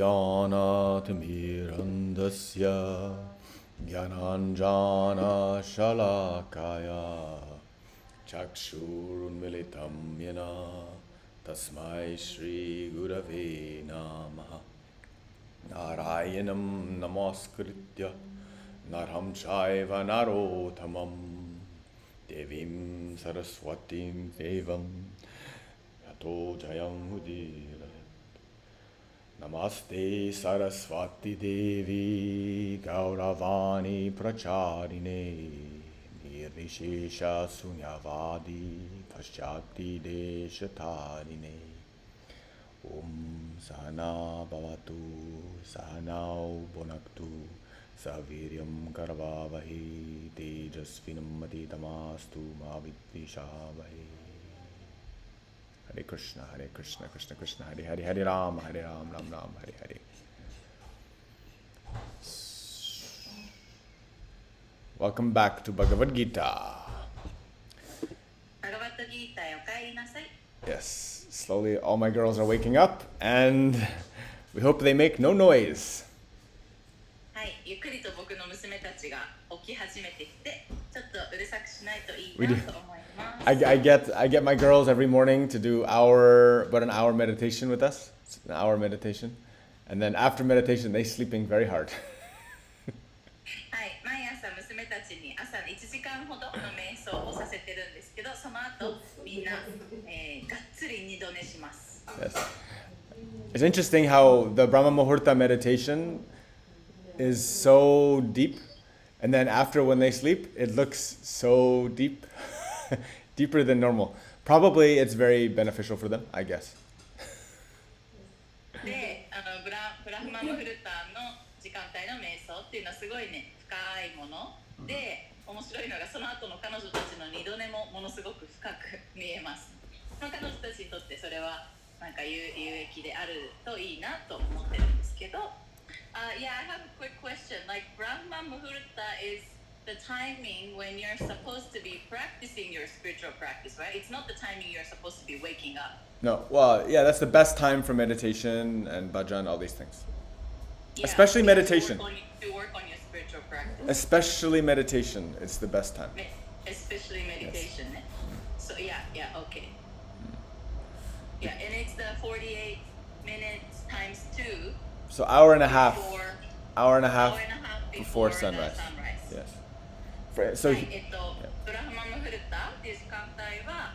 Jnana-timirandasya Jnananjana Shalakaya Chakshurunmilitam Yena Tasmai Shri Gurave Namaha Narayanam Namaskritya Naram Chaiva Narottamam Devim Saraswatim Devam Yato Jayam Udira Namaste Saraswati Devi Gauravani Pracharine Nirvishesha Sunyavadi Paschati Deshatarine Om Sahana Bhavatu Sahanau Bonaktu Saviryam Karvavahi Tejasvinam Matitamastu Mavidvishavahi Hare Krishna, Krishna Krishna, Hare Hare, Hare Ram, Ram Ram, Hare Hare. Welcome back to Bhagavad Gita. Bhagavad Gita, okarinasai. Yes, slowly all my girls are waking up and we hope they make no noise. はい、ゆっくりと僕の娘たちが起き始めてきて、ちょっとうるさくしないといいなと思います。I get my girls every morning to do about an hour meditation with us. It's an hour meditation. And then after meditation, they sleeping very hard. はい、毎朝娘たちに朝1時間ほどの瞑想をさせてるんですけど、その後みんな、がっつり二度寝します。Yes. It's interesting how the Brahma Muhurta meditation is so deep, and then after when they sleep, it looks so deep, deeper than normal. Probably it's very beneficial for them, I guess. で、ブラフマムフルタの時間帯の瞑想っていうのはすごいね、深いもので、面白いのがその後の彼女たちの二度寝もものすごく深く見えます。その彼女たちにとってそれはなんか有益であるといいなと思ってるんですけど。Yeah, I have a quick question. Like Brahma Muhurta is the timing when you're supposed to be practicing your spiritual practice, right? It's not the timing you're supposed to be waking up. No, well, yeah, that's the best time for meditation and bhajan, all these things. Yeah, Especially meditation. To work on your spiritual practice. Especially meditation, it's the best time. Especially meditation. Yes. So yeah, okay. Yeah, and it's the 48 minutes times 2. So hour and a half before sunrise. Yes. So はい、ブラフマムフルタっていう時間帯は、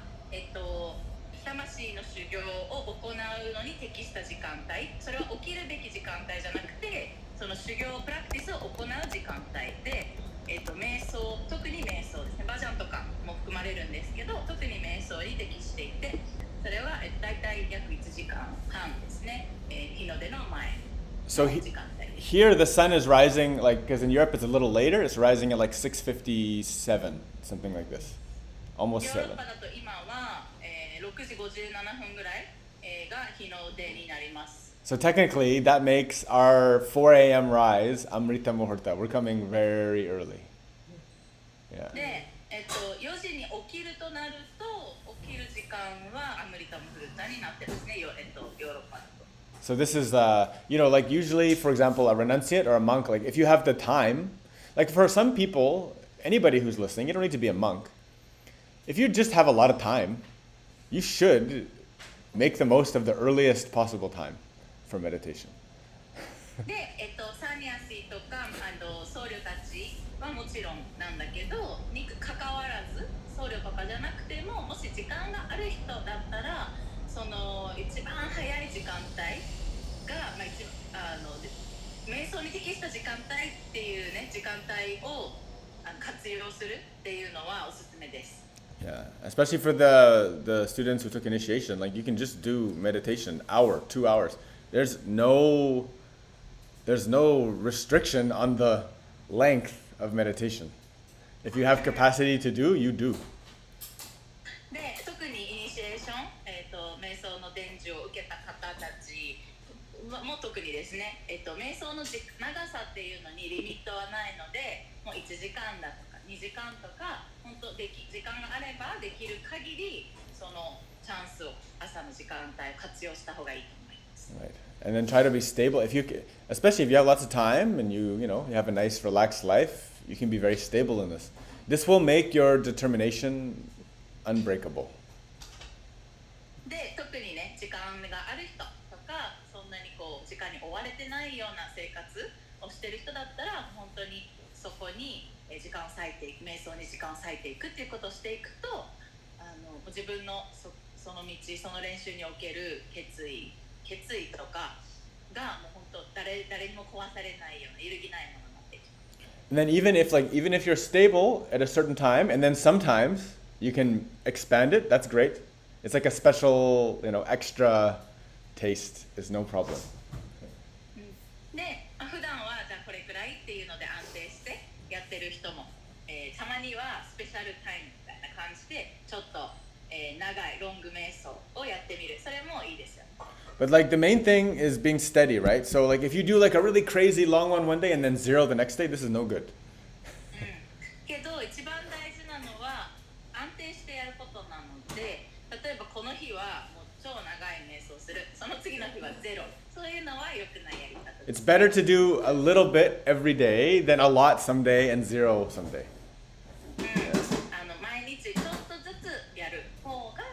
魂の修行を行うのに適した時間帯、それは起きるべき時間帯じゃなくて、その修行プラクティスを行う時間帯で、瞑想、特に瞑想ですね、バジャンとかも含まれるんですけど、特に瞑想に適していて、それはだいたい約1時間半ですね、日の出の前。So here the sun is rising, like, because in Europe it's a little later, it's rising at like 6:57, something like this. Almost 7. ヨーロッパだと今は、6時57分ぐらい、が日の出になります。So technically that makes our 4 a.m. rise Amrita Muhurta. We're coming very early. Yeah. で、4時に起きるとなると、起きる時間はアムリタムフルタになってますね、ヨーロッパだと。So this is, like usually, for example, a renunciate or a monk, like if you have the time, like for some people, anybody who's listening, you don't need to be a monk. If you just have a lot of time, you should make the most of the earliest possible time for meditation. で、サニアシとか僧侶たちはもちろんなんだけど、に関わらず僧侶とかじゃなくても、もし時間がある人だったら、その一番早い時間帯が、瞑想に適した時間帯っていうね、時間帯を活用するっていうのはおすすめです。Yeah, especially for the students who took initiation, like you can just do meditation hour, 2 hours. There's no restriction on the length of meditation. If you have capacity to do, you do. で、特にイニシエーション、瞑想の伝授を受けた方たちも特にですね、瞑想の長さっていうのにリミットはないので、もう1時間だとか2時間とか、本当時間があればできる限りそのチャンスを朝の時間帯を活用した方がいいと思います。Right. And then try to be stable. Especially if you have lots of time and you have a nice relaxed life, you can be very stable in this. This will make your determination unbreakable. で、特にね、時間がある人とか、そんなに時間に追われてないような生活をしてる人だったら、本当にそこに時間を割いていく、瞑想に時間を割いていくっていうことをしていくと、自分のその道、その練習における決意とかがもう本当誰にも壊されないような揺るぎないものになっていきます。And then even if you're stable at a certain time, and then sometimes you can expand it, that's great. It's like a special, extra taste is no problem. で、普段はじゃあこれくらいっていうので安定してやってる人も、たまにはスペシャルタイムみたいな感じでちょっと、長いロング瞑想をやってみる。それもいいですよ。But the main thing is being steady, right? So if you do a really crazy long one day and then 0 the next day, this is no good. けど一番大事なのは安定してやることなので、例えばこの日はもう超長い瞑想する、その次の日は0、そういうのは良くないやり方です。It's better to do a little bit every day than a lot someday and 0 someday. 毎日ちょっとずつやる方が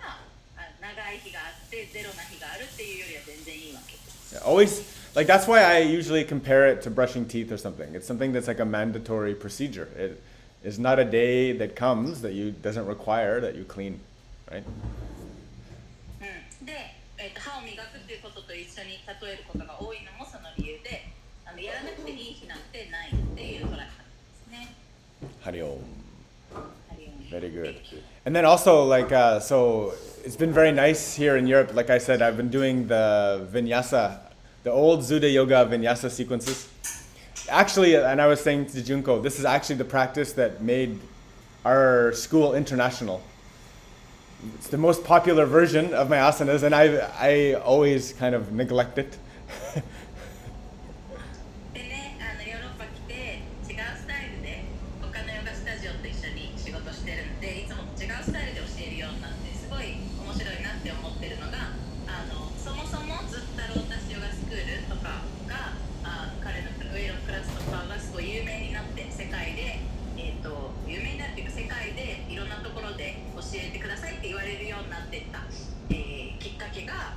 長い日があって0な日があるっていうよりは全然いいわけです。Always, that's why I usually compare it to brushing teeth or something. It's something that's like a mandatory procedure. It is not a day that comes that doesn't require that you clean, right? で、歯を磨くっていうことと一緒に例えることが多いのもその理由で、やらなくていい日なんてないっていう捉え方ですね。Hariom. Very good. And then also, so it's been very nice here in Europe. Like I said, I've been doing the vinyasa, the old Zuda Yoga vinyasa sequences. Actually, and I was saying to Junko, this is actually the practice that made our school international. It's the most popular version of my asanas, and I always kind of neglect it. でね、ヨーロッパ来て違うスタイルで他のヨガスタジオと一緒に仕事してるんで、いつも違うスタイルで教えるようになってすごい面白いなって思ってるのが、そもそもずっとロータスヨガスクールとかが彼の上のクラスとかがすごい有名になって世界で、有名になっていうか世界でいろんなところで教えてくださいって言われるようになっていった、きっかけが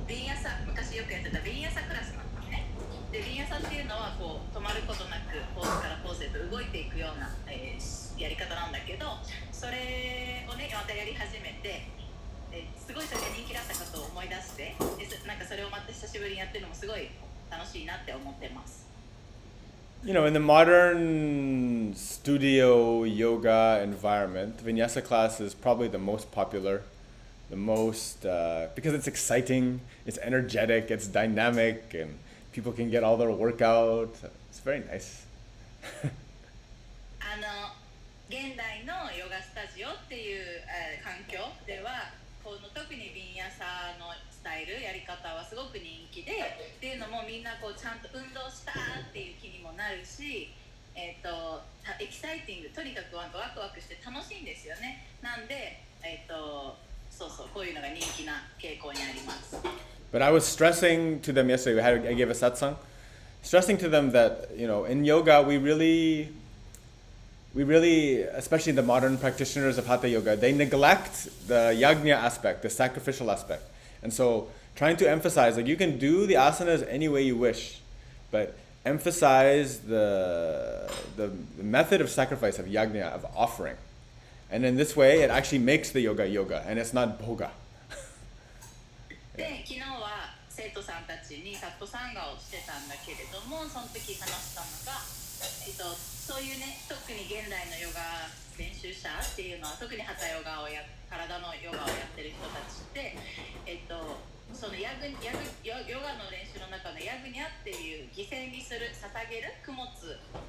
ビンヤサ、昔よくやってたビンヤサクラスなんですね。でビンヤサっていうのは止まることなくポーズからポーズへと動いていくような、やり方なんだけど、それをねまたやり始めて、すごいそれが人気だったことを思い出して、なんかそれをまた久しぶりにやってるのもすごい楽しいなって思ってます。In the modern studio yoga environment, Vinyasa class is probably the most popular, the most, because it's exciting, it's energetic, it's dynamic, and people can get all their workout. It's very nice. 現代のヨガスタジオっていう、環境では特にビンヤサのスタイルやり方はすごく人気で、っていうのもみんなちゃんと運動したっていう気にもなるし、エキサイティング、とにかくワクワクして楽しいんですよね。なんで、そうこういうのが人気な傾向にあります。But I was stressing to them yesterday, I gave a satsang, stressing to them that, in yoga we really, especially the modern practitioners of Hatha Yoga, they neglect the yajna aspect, the sacrificial aspect. And so trying to emphasize, you can do the asanas any way you wish, but emphasize the method of sacrifice, of yajna, of offering. And in this way, it actually makes the yoga, and it's not bhoga. で、昨日は生徒さんたちにタットサンガをしてたんだけれども、その時話したのが、そういうね、特に現代のヨガ練習者っていうのは、特にハタヨガ体のヨガをやってる人たちって、そのヨガの練習の中のヤグニャっていう犠牲にする、捧げる、供物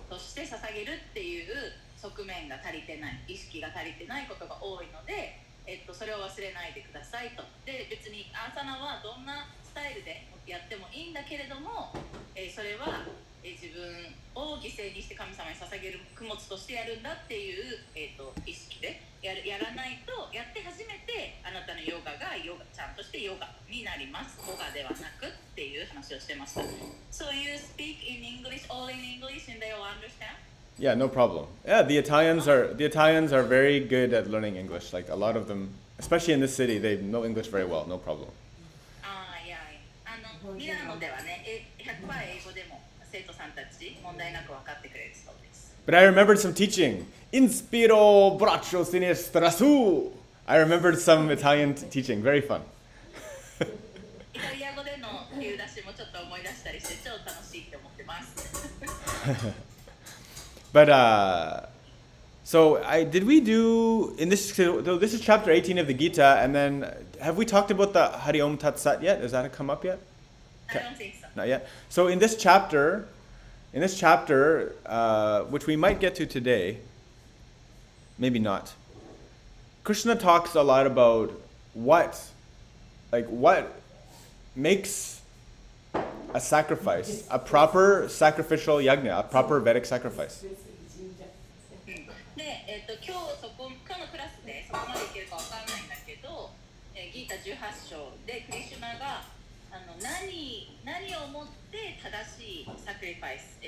として捧げるっていう側面が足りてない、意識が足りてないことが多いので、それを忘れないでくださいと。で、別にアーサナはどんなスタイルでやってもいいんだけれども、それは自分を犠牲にして神様に捧げる供物としてやるんだっていう、意識でやらないと、やって初めてあなたのヨガがちゃんとしてヨガになります。ヨガではなくっていう話をしてました。So you speak in English, all in English, and they all understand? Yeah, no problem. Yeah, the Italians are very good at learning English. Like a lot of them, especially in this city, they know English very well. No problem. いやミラノではね、100%英語でも生徒さんたち問題なく分かってくれるそうです。But I remembered some teaching. Inspiro braccio sinistra su. I remembered some Italian teaching. Very fun. イタリア語での言う出しもちょっと思い出したりして超楽しいって思ってます。But so did we do in this? So this is chapter 18 of the Gita, and then have we talked about the Hari Om Tat Sat yet? Has that come up yet? I don't think so. Not yet. So in this chapter, which we might get to today, maybe not. Krishna talks a lot about what makes a sacrifice, a proper sacrificial yajna, a proper Vedic sacrifice. で、今日のクラスでそこまでいけるかわかんないんだけど、ギータ18章でクリシュナが何をもって正しいサクリファイス、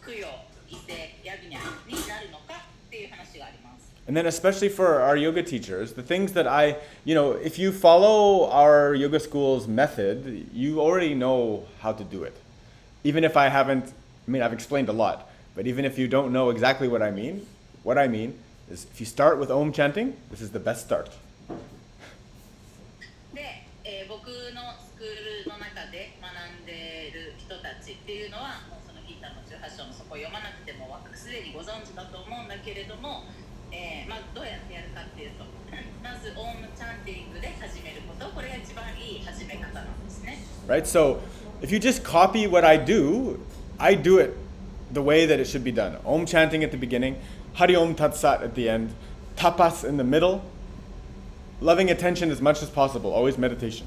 供養、犠牲、ヤグニャになるのかっていう話があります。And then especially for our yoga teachers, the things that if you follow our yoga school's method, you already know how to do it. Even if I've explained a lot, but even if you don't know exactly what I mean is if you start with Om chanting, this is the best start. で、僕のスクールの中で学んでいる人たちっていうのは、もうそのギータの18章のそこを読まなくてもすでにご存知だと思うんだけれども、どうやってやるかっていうと、まずオウムチャンティングで始めること、これが一番いい始め方なんですね。Right? So if you just copy what I do it the way that it should be done. Om chanting at the beginning, Hari Om Tat Sat at the end, tapas in the middle, loving attention as much as possible, always meditation.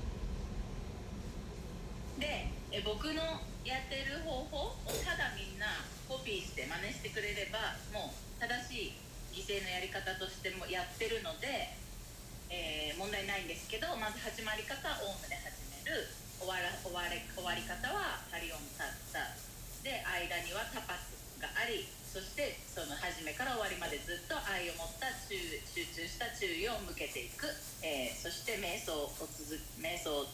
で、僕のやってる方法をただみんなコピーして真似してくれれば、もう正しい犠牲のやり方としてもやってるので、問題ないんですけど、まず始まり方はオウムで始める、終わり方はハリオムタッタで、間にはタパスがあり、そしてその始めから終わりまでずっと愛を持った集中した注意を向けていく、そして瞑想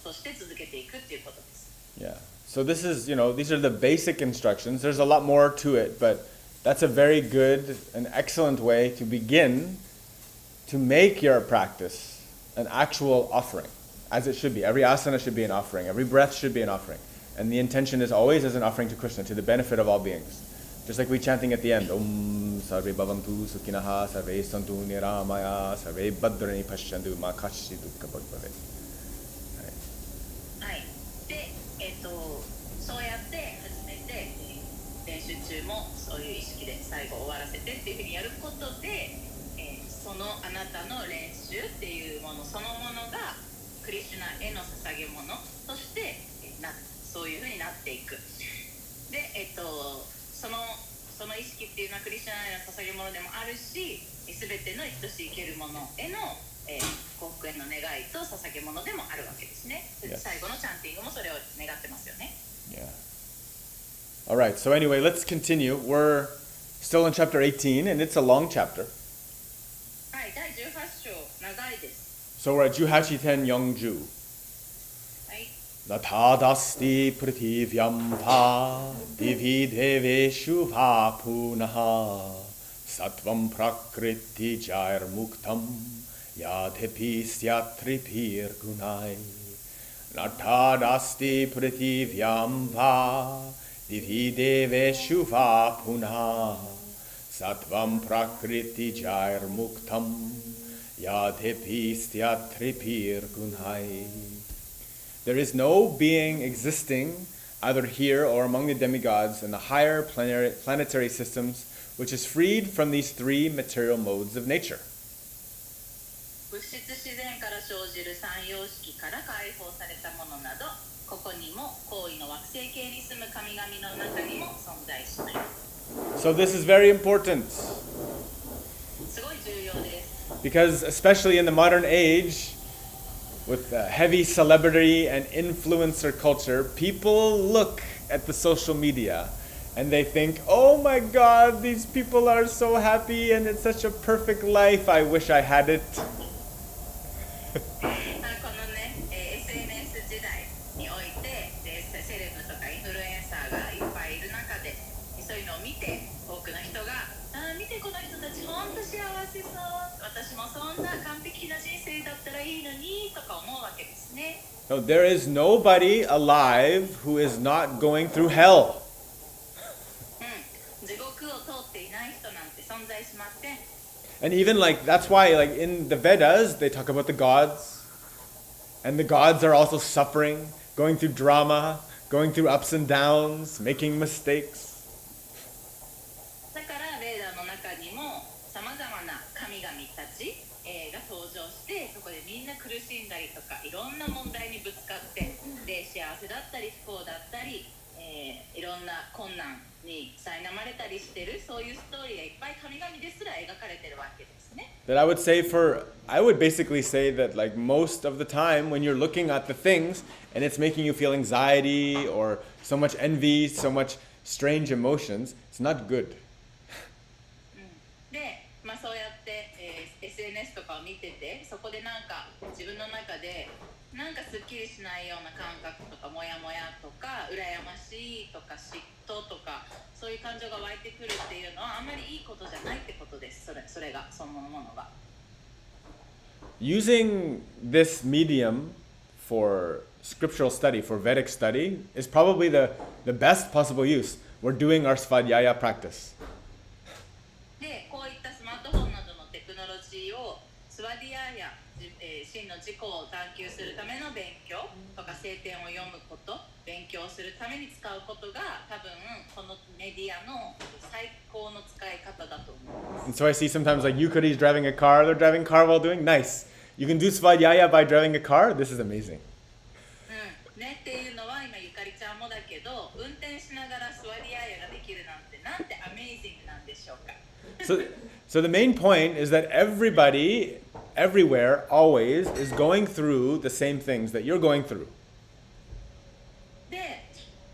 として続けていくっていうことです。Yeah. So this is, these are the basic instructions. There's a lot more to it, but that's a very good and excellent way to begin to make your practice an actual offering, as it should be. Every asana should be an offering. Every breath should be an offering. And the intention is always as an offering to Krishna, to the benefit of all beings. Just like we chanting at the end, Om Sarve Bhavantu Sukhinaha Sarve Santu Niramaya Sarve Bhadrani Pashyantu Ma Kashi Dukkha Bhagavate. はい。で、そうやって始めて、練習中もそういう意識で最後終わらせてっていうふうにやることで、そのあなたの練習っていうものそのものがクリシュナへの捧げ物としてそういうふうになっていく。で、その意識っていうのはクリシュナへの捧げ物でもあるし、すべての生きとし生けるものへの、幸福への願いと捧げ物でもあるわけですね。Yes. 最後のチャンティングもそれを願ってますよね。Yeah. All right. So anyway, let's continue. We're still in chapter 18, and it's a long chapter. はい、第18章長いです。So we're at Juhashiten Yongju. はい。Natadasti prativyam va divi deveshu va punaha sattvam prakriti jair muktam yadepi syatripir gunai. Natadasti prativyam va divi deveshu va punaha sattvam prakriti jair muktam yadepi syatripir gunai. There is no being existing either here or among the demigods in the higher planetary systems which is freed from these three material modes of nature. 物質自然から生じる三様式から解放されたものなどここにも高位の惑星系に住む神々の中にも存在しない。 So this is very important すごい重要です。 because especially in the modern age with heavy celebrity and influencer culture, people look at the social media and they think, oh my god, these people are so happy and it's such a perfect life, I wish I had it. このね、SNS 時代においてセレブとかインフルエンサーがいっぱいいる中で、そういうのを見て多くの人が見てこの人たち本当幸せそう、私もそんな完璧な人生だったらいいのにとか思うわけですね。 No, there is nobody alive who is not going through hell. 地獄を通っていない人なんて存在しません。 And even like that's why like in the Vedas they talk about the gods, and the gods are also suffering, going through drama, going through ups and downs, making mistakes. だからレーダーの中にもさまざまな神々たち、が登場して、そこでみんな苦しんだりとかいろんな問題にぶつかって、で幸せだったり不幸だったり、いろんな困難に苛まれたりしてる、そういうストーリーがいっぱい神々ですら描かれてるわけですね。 That I would basically say that like most of the time when you're looking at the things and it's making you feel anxiety or so much envy, so much strange emotions, it's not good. で、そうやって、SNS とかを見てて、そこでなんか自分の中でなんかすっきりしないような感覚とかモヤモヤとか羨ましいとか嫉妬とかそういう感情が湧いてくるっていうのはあんまりいいことじゃないってことです。それがそのものが。 Using this medium for scriptural study, for Vedic study, is probably the best possible use. We're doing our Svadhyaya practice. で、こういったスマートフォンなどのテクノロジーをスワディアや、真の自己を探求するための勉強とか聖典を読むこと、勉強するために使うことが多分このメディアの最高の使い方だと思います。 And so I see sometimes like Yukari's driving a car, they're driving a car while doing nice. You can do Svadhyaya by driving a car. This is amazing. ね、っていうのは今ゆかりちゃんもだけど、運転しながらスワディアーヤができるなんてアメイジングなんでしょうか。 So the main point is that everybody, everywhere, always is going through the same things that you're going through. で、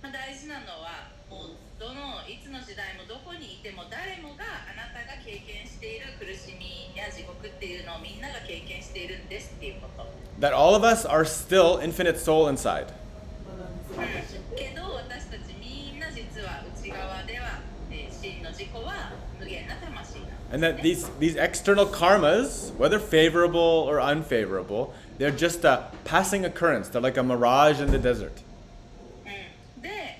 大事なのはもういつの時代もどこにいても誰もがあなたが経験している苦しみや地獄っていうのをみんなが経験しているんですっていうこと。 That all of us are still infinite soul inside. けど私たちみんな実は内側では、真の自己は無限な魂なんです。 And that these external karmas, whether favorable or unfavorable, they're just a passing occurrence. They're like a mirage in the desert. で、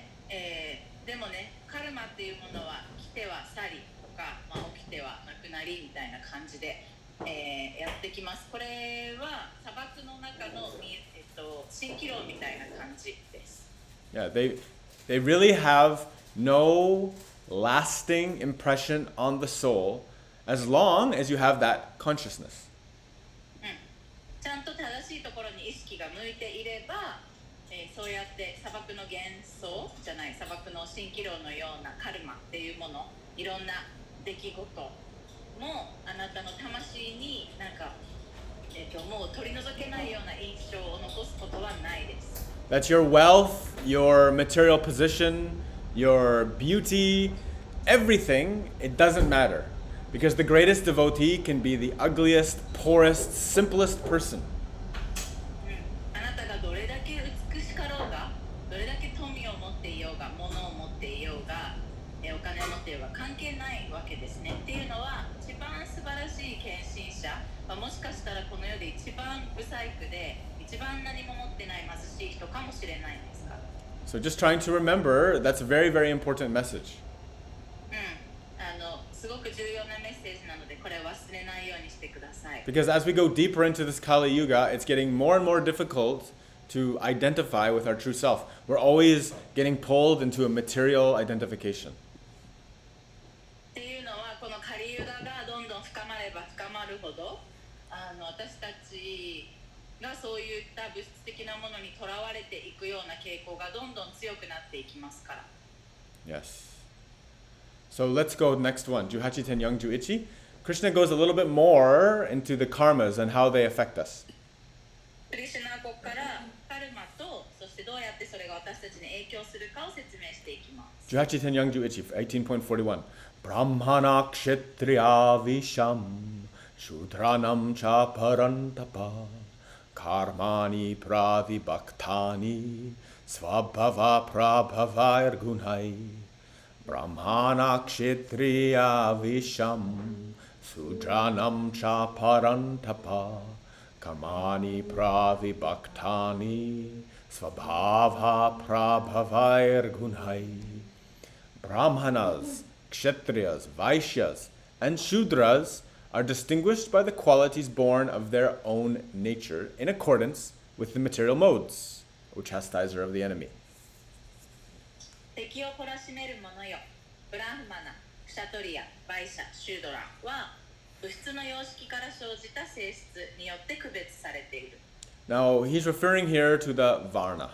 でもね、カルマっていうものは来ては去りとか、起きてはなくなりみたいな感じで、やってきます。これは砂漠の中の、蜃気楼みたいな感じです。 Yeah, they really have no lasting impression on the soul as long as you have that consciousness. ちゃんと正しいところに意識が向いていれば、そうやって砂漠の幻想じゃない砂漠の蜃気楼のようなカルマっていうもの、いろんな出来事もあなたの魂になんか、もう取り除けないような印象を残すことはないです。 That's your wealth, your material position, your beauty, everything, it doesn't matter. Because the greatest devotee can be the ugliest, poorest, simplest person. あなたがどれだけ美しかろうが、どれだけ富を持っていようが、物を持っていようが、お金を持っていようが関係ないわけですね。っていうのは一番素晴らしい献身者、もしかしたらこの世で一番不細工で一番何も持ってない貧しい人かもしれないんですから。 So just trying to remember, that's a very, very important message. すごく重要なメッセージなのでこれを忘れないようにしてください。 Because as we go deeper into this Kali Yuga, it's getting more and more difficult to identify with our true self. We're always getting pulled into a material identification. っていうのはこのカリユガがどんどん深まれば深まるほど私たちがそういった物質的なものにとらわれていくような傾向がどんどん強くなっていきますから。Yes. So let's go next one. 18:10-11. Krishna goes a little bit more into the karmas and how they affect us. クリシュナはここからカルマと、そしてどうやってそれが私たちに影響するかを説明していきます。18:10-11, 18.41. Brahmana kshetriya visham shudranam cha parantapa karmani pravibhaktani svabhava prabhavair gunai Brahmana kshetriya visham shudranam cha parantapa karmani pravibhaktani svabhava prabhavair gunai Brahmanas, Kshatriyas, Vaishyas, and Shudras are distinguished by the qualities born of their own nature in accordance with the material modes, O chastiser of the enemy. 敵を懲らしめる者よ。ブラフマナ、クシャトリア、バイシャ、シュードラは物質の様式から生じた性質によって区別されている。Now, he's referring here to the Varna,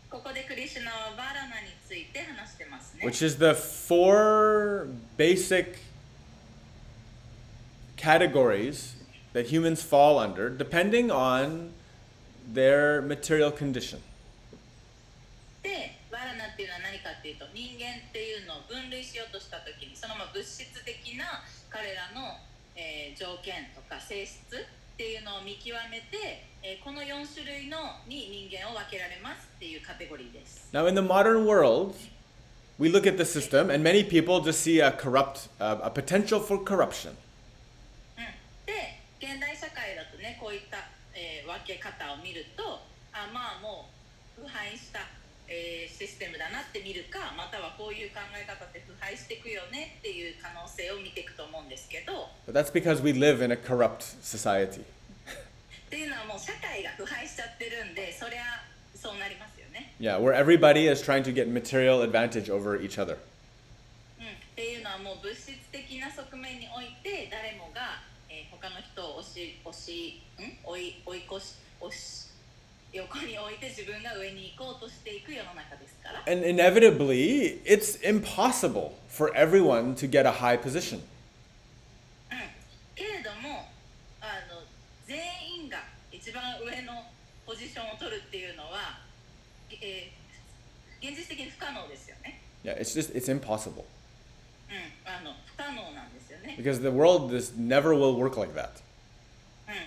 ここでクリシュナはバラナについて話してますね。 which is the 4 basic categories that humans fall under depending on their material condition. で、バラナっていうのは何かっていうと、人間っていうのを分類しようとしたときに、その物質的な彼らの、条件とか性質っていうのを見極めて、この4種類のに人間を分けられますっていうカテゴリーです。 Now, in the modern world, we look at the system, and many people just see a potential for corruption. で、現代社会だとね、こういった、分け方を見ると、まあもう腐敗した、システムだなって見るか、またはこういう考え方って腐敗していくよねっていう可能性を見ていくと思うんですけど、 But that's because we live in a corrupt society. っていうのはもう社会が腐敗しちゃってるんで、そりゃそうなりますよね。Yeah, where everybody is trying to get material advantage over each other. っていうのはもう物質的な側面において誰もが、他の人を横に置いて自分が上に行こうとしていく世の中ですから。 And inevitably, it's impossible for everyone to get a high position. けれども全員が一番上のポジションを取るっていうのは、現実的に不可能ですよね。 Yeah, it's impossible. 不可能なんですよね。 Because the world never will work like that.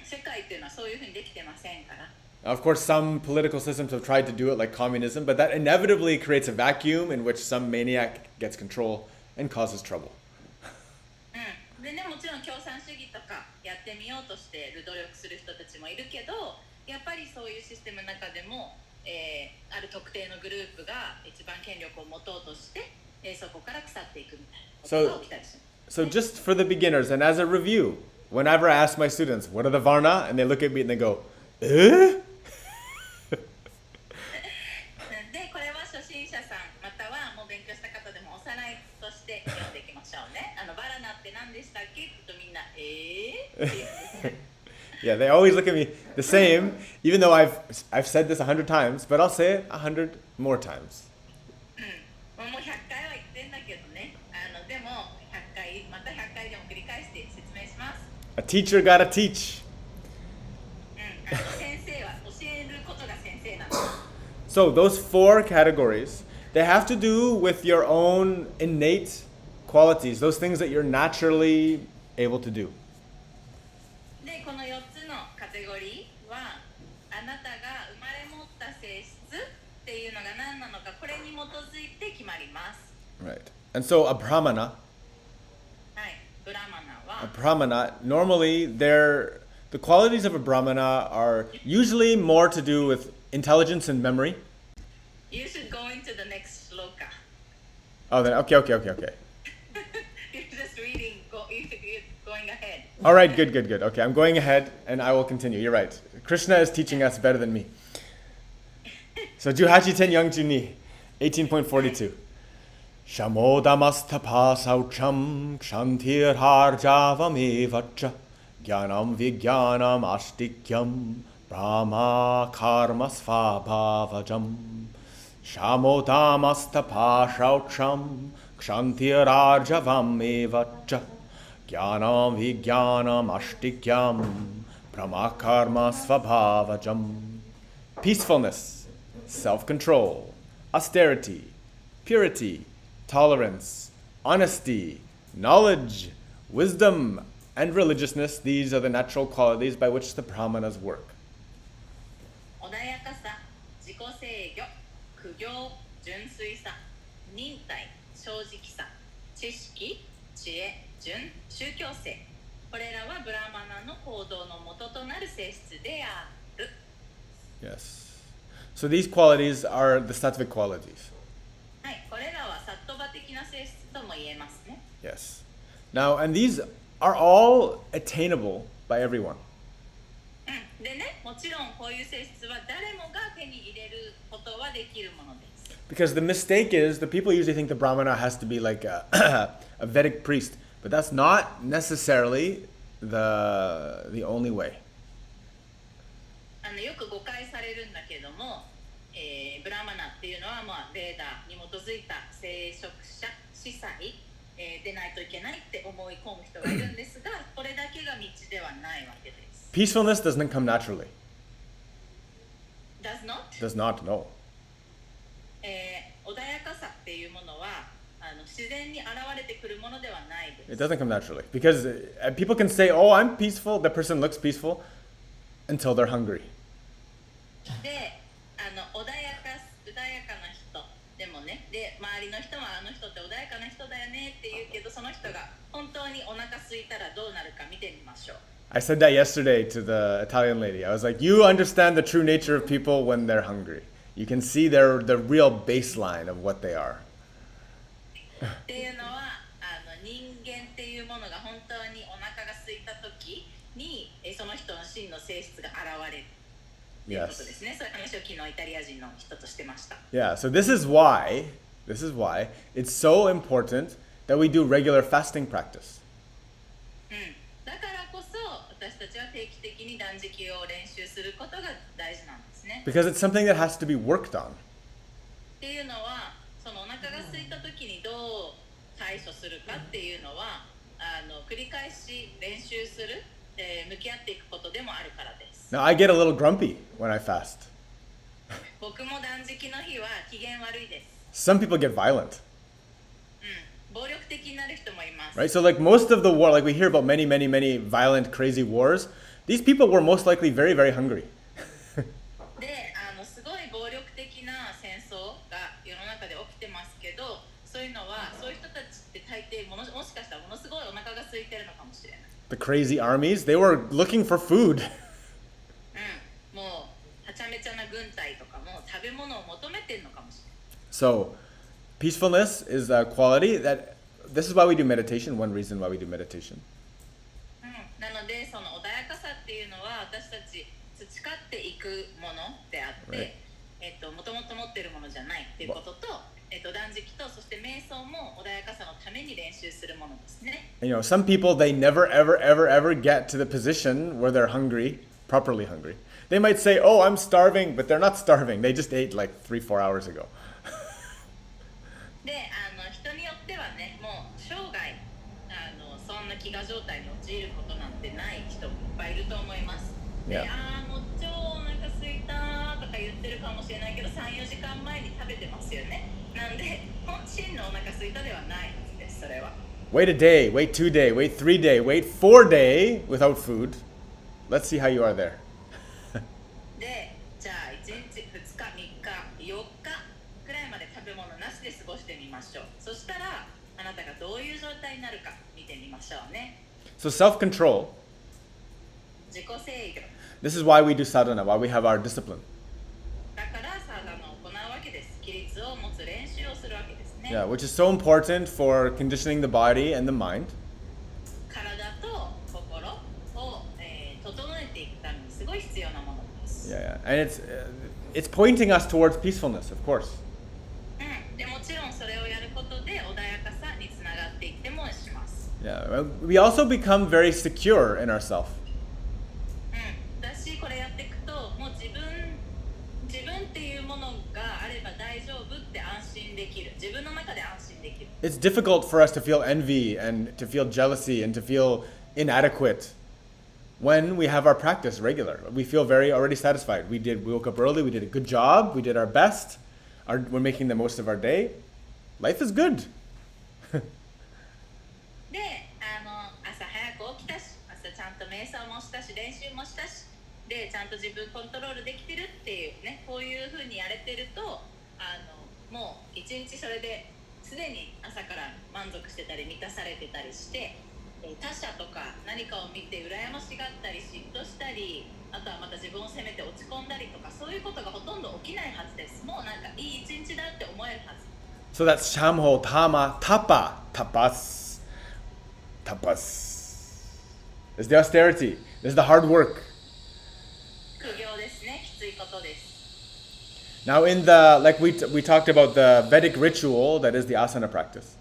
世界っていうのはそういうふうにできてませんから。 Now, of course, some political systems have tried to do it like communism, but that inevitably creates a vacuum in which some maniac gets control and causes trouble. でね、もちろん共産主義とかやってみようとしている努力する人たちもいるけど、やっぱりそういうシステムの中でも、ある特定のグループが一番権力を持とうとして、そこから腐っていくみたいなことが起きたりします。 So just for the beginners and as a review, whenever I ask my students, what are the Varna? And they look at me and they go, eh? で、これは初心者さんまたはもう勉強した方でもおさらいとして読んでいきましょうね。バラナって何でしたっけって言うとみんなって言うんですね。Yeah, they always look at me the same, even though I've said this 100 times, but I'll say it 100 more times. もう100回は言ってんだけどね。でも100回また100回でも繰り返して説明します。 A teacher gotta teach. 先生は教えることが先生なんです。 So those 4 categories, they have to do with your own innate qualities, those things that you're naturally able to do. で、この4つのカテゴリーはあなたが生まれ持った性質っていうのが何なのか、これに基づいて決まります。 Right. And so a brahmana, はい、ブラマナ a は brahmana, normally the qualities of a brahmana are usually more to do with intelligence and memory. You should go into the next shloka. Oh, then okay. You're just reading, going ahead. All right, good. Okay, I'm going ahead and I will continue. You're right. Krishna is teaching us better than me. So, 18:10-42, 18.42. Shamodamastapa saucham kshantirharjavameva cha Jnanam Vijnanam Ashtikyam Brahma Karma Svabhavajam Shamotamastaphashaucham Kshantirarjavam Evacha Jnanam Vijnanam Ashtikyam Brahma Karma Svabhavajam. Peacefulness, self-control, austerity, purity, tolerance, honesty, knowledge, wisdom, and religiousness, these are the natural qualities by which the brahmanas work. 穏やかさ、自己制御、苦行、純粋さ、忍耐、正直さ、知識、知恵、純、宗教性。これらはブラマナの行動の元となる性質である。Yes. So these qualities are the sattvic qualities. はい、これらはサットバ的な性質とも言えますね。Yes. Now, and these are all attainable by everyone. でね、もちろんこういう性質は誰もが手に入れることはできるものです。Because the mistake is, the people usually think the brahmana has to be like a, a Vedic priest, but that's not necessarily the only way. よく誤解されるんだけども、ブラマナっていうのは、ベーダに基づいた聖職者、司祭、でないといけないって思い込む人がいるんですが、これだけが道ではないわけです。Peacefulness doesn't come naturally. Does not? Does not, no. 穏やかさっていうものは自然に現れてくるものではないです。It doesn't come naturally. Because people can say, oh, I'm peaceful, the person looks peaceful, until they're hungry. で、穏やかな人でもね、で、周りの人はあの人って穏やかな人だよねって言うけど、その人が本当にお腹空いたらどうなるか見てみましょう。I said that yesterday to the Italian lady. I was like, you understand the true nature of people when they're hungry. You can see the real baseline of what they are. っていうのは人間っていうものが本当にお腹が空いた時にその人の真の性質が現れるということですね。そういう話を昨日イタリア人の人としてました。Yeah, so this is why it's so important that we do regular fasting practice. だからこそ私たちは定期的に断食を練習することが大事なんですね。Because it's something that has to be worked on. っていうのはそのお腹が空いた時にどう対処するかっていうのは繰り返し練習する、向き合っていくことでもあるからです。Now, I get a little grumpy when I fast. 僕も断食の日は機嫌悪いです。Some people get violent. 暴力的になる人もいます。Right? So like most of the war, like we hear about many violent, crazy wars, these people were most likely very, very hungry. で、すごい暴力的な戦争が世の中で起きてますけど、そういうのはそういう人たちって大抵もしかしたらものすごいお腹が空いてるのかもしれない。The crazy armies, they were looking for food. もうはちゃめちゃな軍隊とかも食べ物を求めてるのかもしれない。So, peacefulness is a quality that, this is why we do meditation, one reason why we do meditation. なので、その穏やかさっていうのは私たち培っていくものであって、もともと持ってるものじゃないっていうことと、断食とそして瞑想も穏やかさのために練習するものですね。You know, some people, they never, ever get to the position where they're hungry, properly hungry. They might say, oh, I'm starving, but they're not starving. They just ate like 3-4 hours ago. で、人によってはね、もう生涯そんな飢餓状態に陥ることなんてない人もいっぱいいると思います。で、もう超お腹空いたとか言ってるかもしれないけど、3-4時間前に食べてますよね。なんで、真のお腹空いたではないんです、それは。Wait a day, wait 2 day, wait 3 day, wait 4 day without food. Let's see how you are there. で、じゃあ1日、2日、3日、4日くらいまで食べ物なしで過ごしてみましょう。そしたら、あなたがどういう状態になるか見てみましょうね。So self-control, 自己制御。this is why we do sadhana, why we have our discipline. だからサーダナを行うわけです。規律を持つ練習をするわけですね。Yeah, which is so important for conditioning the body and the mind. 体と心を、整えていくためにすごい必要なものです。Yeah. And it's pointing us towards peacefulness, of course. でもちろんそれをやることで穏やかさにつながっていってもします。Yeah. We also become very secure in ourselves. いうものがあれば大丈夫って安心できる。自分の中で安心できる。It's difficult for us to feel envy and to feel jealousy and to feel inadequate when we have our practice regular. We feel very already satisfied. We woke up early, we did a good job, we did our best, we're making the most of our day. Life is good. で、朝早く起きたし、朝ちゃんと瞑想もしたし、練習もしたし、で、ちゃんと自分コントロールできてるっていうね、こういうふうにやれてると、もう一日それですでに朝から満足してたり満たされてたりして、他者とか何かを見て羨ましがったり嫉妬したり、あとはまた自分を責めて落ち込んだりとか、そういうことがほとんど起きないはずです。もうなんかいい一日だって思えるはず。So that's shamho, tama, tapa, tapas. Tapas. There's the austerity. There's the hard work. 苦行ですね。きついことです。Now in the, like we talked about the Vedic ritual, that is the asana practice.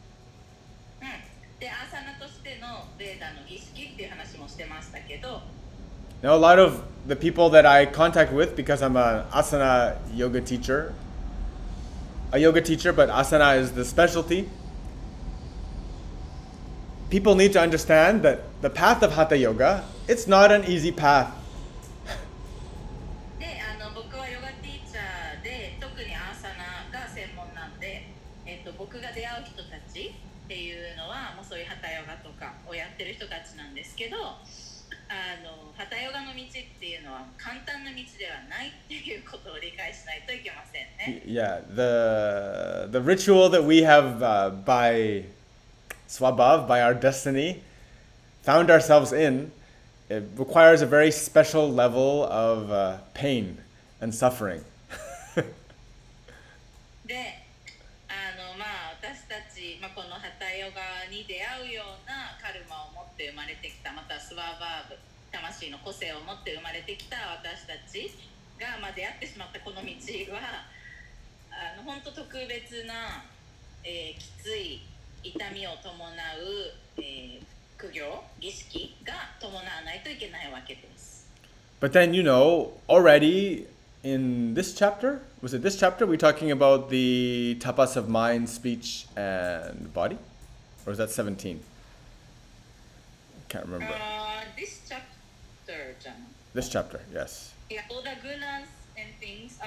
で、アーサナとしてのベーダの儀式っていう話もしてましたけど、 Now a lot of the people that I contact with, because I'm an asana yoga teacher, but asana is the specialty. People need to understand that the path of Hatha Yoga, it's not an easy path. で、僕はヨガティーチャーで、特にアーサナが専門なんで、僕が出会う人たちっていうのはもうそういうハタヨガとかをやってる人たちなんですけど、ハタヨガの道っていうのは簡単な道ではないっていうことを理解しないといけませんね。Yeah, the ritual that we have by Swabhav, by our destiny, found ourselves in, it requires a very special level of pain and suffering. で、私たち、このハタヨガに出会うようなカルマを持って生まれてきた、またスワーバーブ、魂の個性を持って生まれてきた私たちが、出会ってしまったこの道は、本当特別な、きつい痛みを伴う、苦行、儀式が伴わないといけないわけです。But then, already in this chapter, was it this chapter, we're talking about the tapas of mind, speech, and body? Or is that 17? I can't remember. This chapter, John. This chapter, yes. Yeah, all the gunas and things.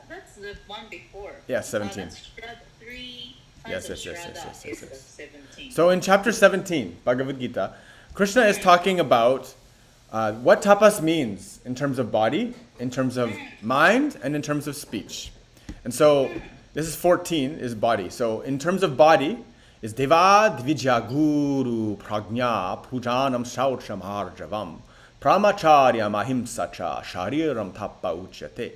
That's the one before. Yeah, 17. That's Shraddha 3. Yes. Shraddha is the 17. So in chapter 17, Bhagavad Gita, Krishna is talking about what tapas means in terms of body, in terms of mind, and in terms of speech. And so this is 14, is body. So in terms of body, is Deva Dvijya Guru Prajna Pujanam Shaucham Harjavam Pramacharya Mahimsacha Shariram Tappa Uchyate.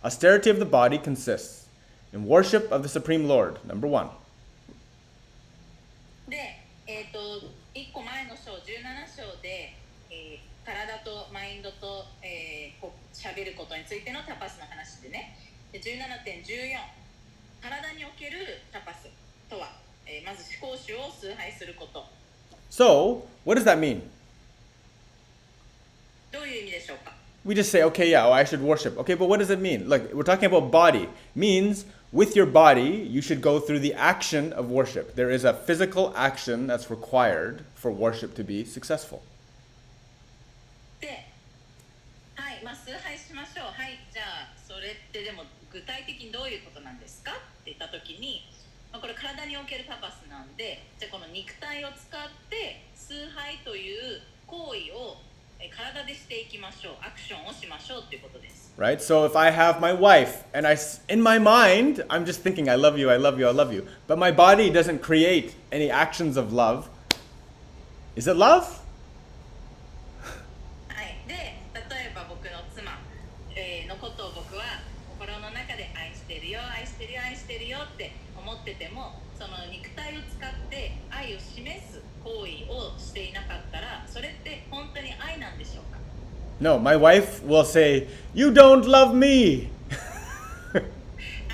Austerity of the body consists in worship of the Supreme Lord, number 1. で、1個前の章、17章で、体とマインドと喋ることについてのタパスの話でね、で 17.14 体におけるタパスとは、まず思考主を崇拝すること。 So, what does that mean? どういう意味でしょうか？ We just say, okay, yeah, I should worship. Okay, but what does it mean? Like, we're talking about body. Means, with your body, you should go through the action of worship. There is a physical action that's required for worship to be successful. で、はい、崇拝しましょう。はい、じゃあそれってでも具体的にどういうことなんですかって言ったときに、これ体におけるタパスなんで、じゃあこの肉体を使って崇拝という行為を体でしていきましょう。アクションをしましょうっていうことです。Right? So if I have my wife and in my mind, I'm just thinking, I love you, I love you, I love you. But my body doesn't create any actions of love. Is it love? はい。で、例えば僕の妻のことを僕は心の中で愛してるよ、愛してるよ、愛してるよって思ってても、その肉体を使って愛を示す行為をしていなかったら、それって本当に愛なんでしょうか？ No, my wife will say, you don't love me. は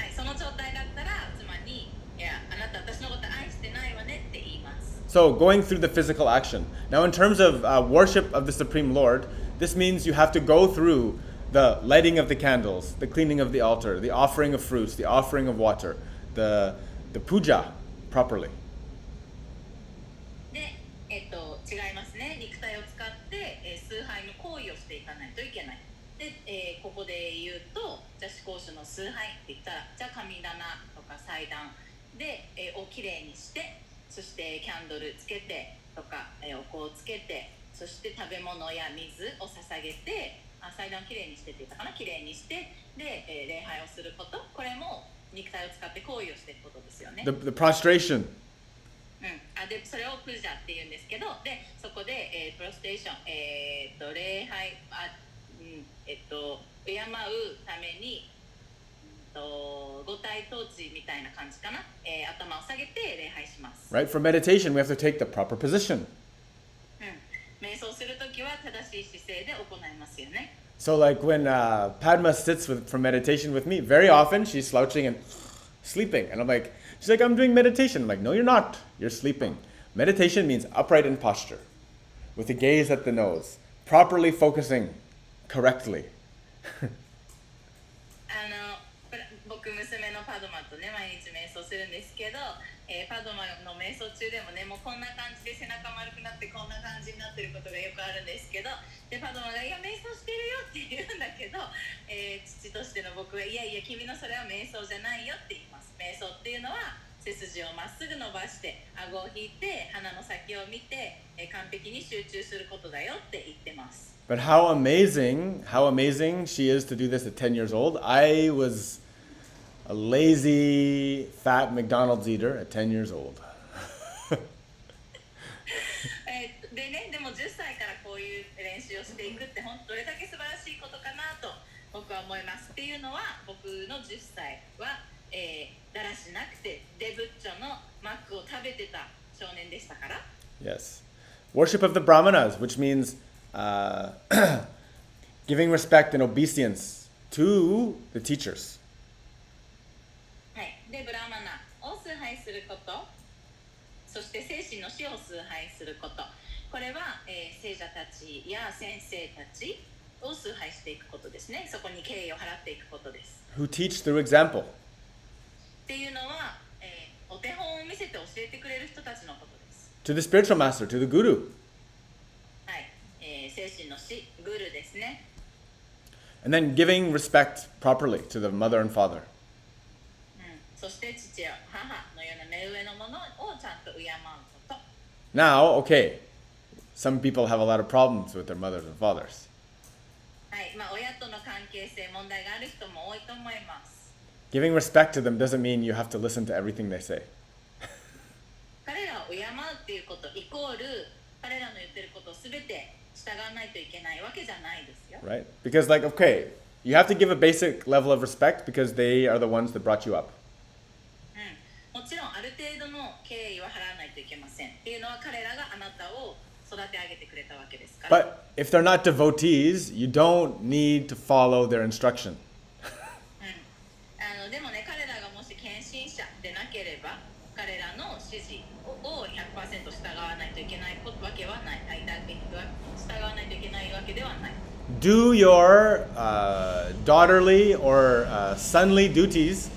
い、その状態だったら妻に、いや、あなた私のこと愛してないわねって言います。So going through the physical action. Now in terms of worship of the Supreme Lord, this means you have to go through the lighting of the candles, the cleaning of the altar, the offering of fruits, the offering of water, the puja properly. で、違いますね。肉体を使って、崇拝の行為をしていかないといけない。で、ここで言うと、じゃあ至高主の崇拝って言ったら、じゃあ神棚とか祭壇で、をきれいにして、そしてキャンドルつけてとか、お香をつけて、そして食べ物や水を捧げて、祭壇をきれいにしてって言ったかな、きれいにして、で、礼拝をすること、これも肉体を使って行為をしていくことですよね。The prostration. でそれをプジャって言うんですけど、でそこで、プロステーション、礼拝敬うために、五体統治みたいな感じかな、頭を下げて礼拝します。Right? For meditation, we have to take the proper position. 瞑想するときは正しい姿勢で行いますよね。So like when Padma sits for meditation with me, very often she's slouching and sleeping. And I'm like, she's like, I'm doing meditation. I'm like, no, you're not. You're sleeping. Meditation means upright in posture, with the gaze at the nose, properly focusing correctly. 僕娘のパドマとね毎日瞑想するんですけど、パドマの瞑想中でもねもうこんな感じで背中丸くなってこんな感じになってることがよくあるんですけど、でパドマがいや瞑想してるよって言うんだけど、父としての僕はいやいや君のそれは瞑想じゃないよって言います。瞑想っていうのは背筋をまっすぐ伸ばして顎を引いて鼻の先を見て、完璧に集中することだよって言ってます。But how amazing she is to do this at 10 years old. I was a lazy, fat McDonald's eater at 10 years old. でね、でも10歳からこういう練習をしていくって本当どれだけ素晴らしいことかなと僕は思います。っていうのは僕の10歳は、だらしなくてデブッチョのマックを食べてた少年でしたから。Yes. Worship of the Brahmanas, which means giving respect and obeisance to the teachers. でブラマナを崇拝すること、そして精神の死を崇拝すること、これは、聖者たちや先生たちを崇拝していくことですね。そこに敬意を払っていくことです。Who teach through example. っていうのは、お手本を見せて教えてくれる人たちのことです。To the spiritual master, to the guru. はい、精神の死、グルですね。And then giving respect properly to the mother and father. そして父や母のような目上のものをちゃんと敬うこと。Now, okay, some people have a lot of problems with their mothers and fathers. はい、親との関係性問題がある人も多いと思います。Giving respect to them doesn't mean you have to listen to everything they say. 彼らを敬うっていうことイコール彼らの言ってることをすべて従わないといけないわけじゃないですよ。Right? Because like, okay, you have to give a basic level of respect because they are the ones that brought you up. もちろんある程度の敬意は払わないといけません。っていうのは彼らがあなたを育て上げてくれたわけですから。But if they're not devotees, you don't need to follow their instruction. でもね、彼らがもし献身者でなければ、彼らの指示を 100% 従わないといけないわけはない。従わないといけないわけではない。Do your daughterly or sonly duties.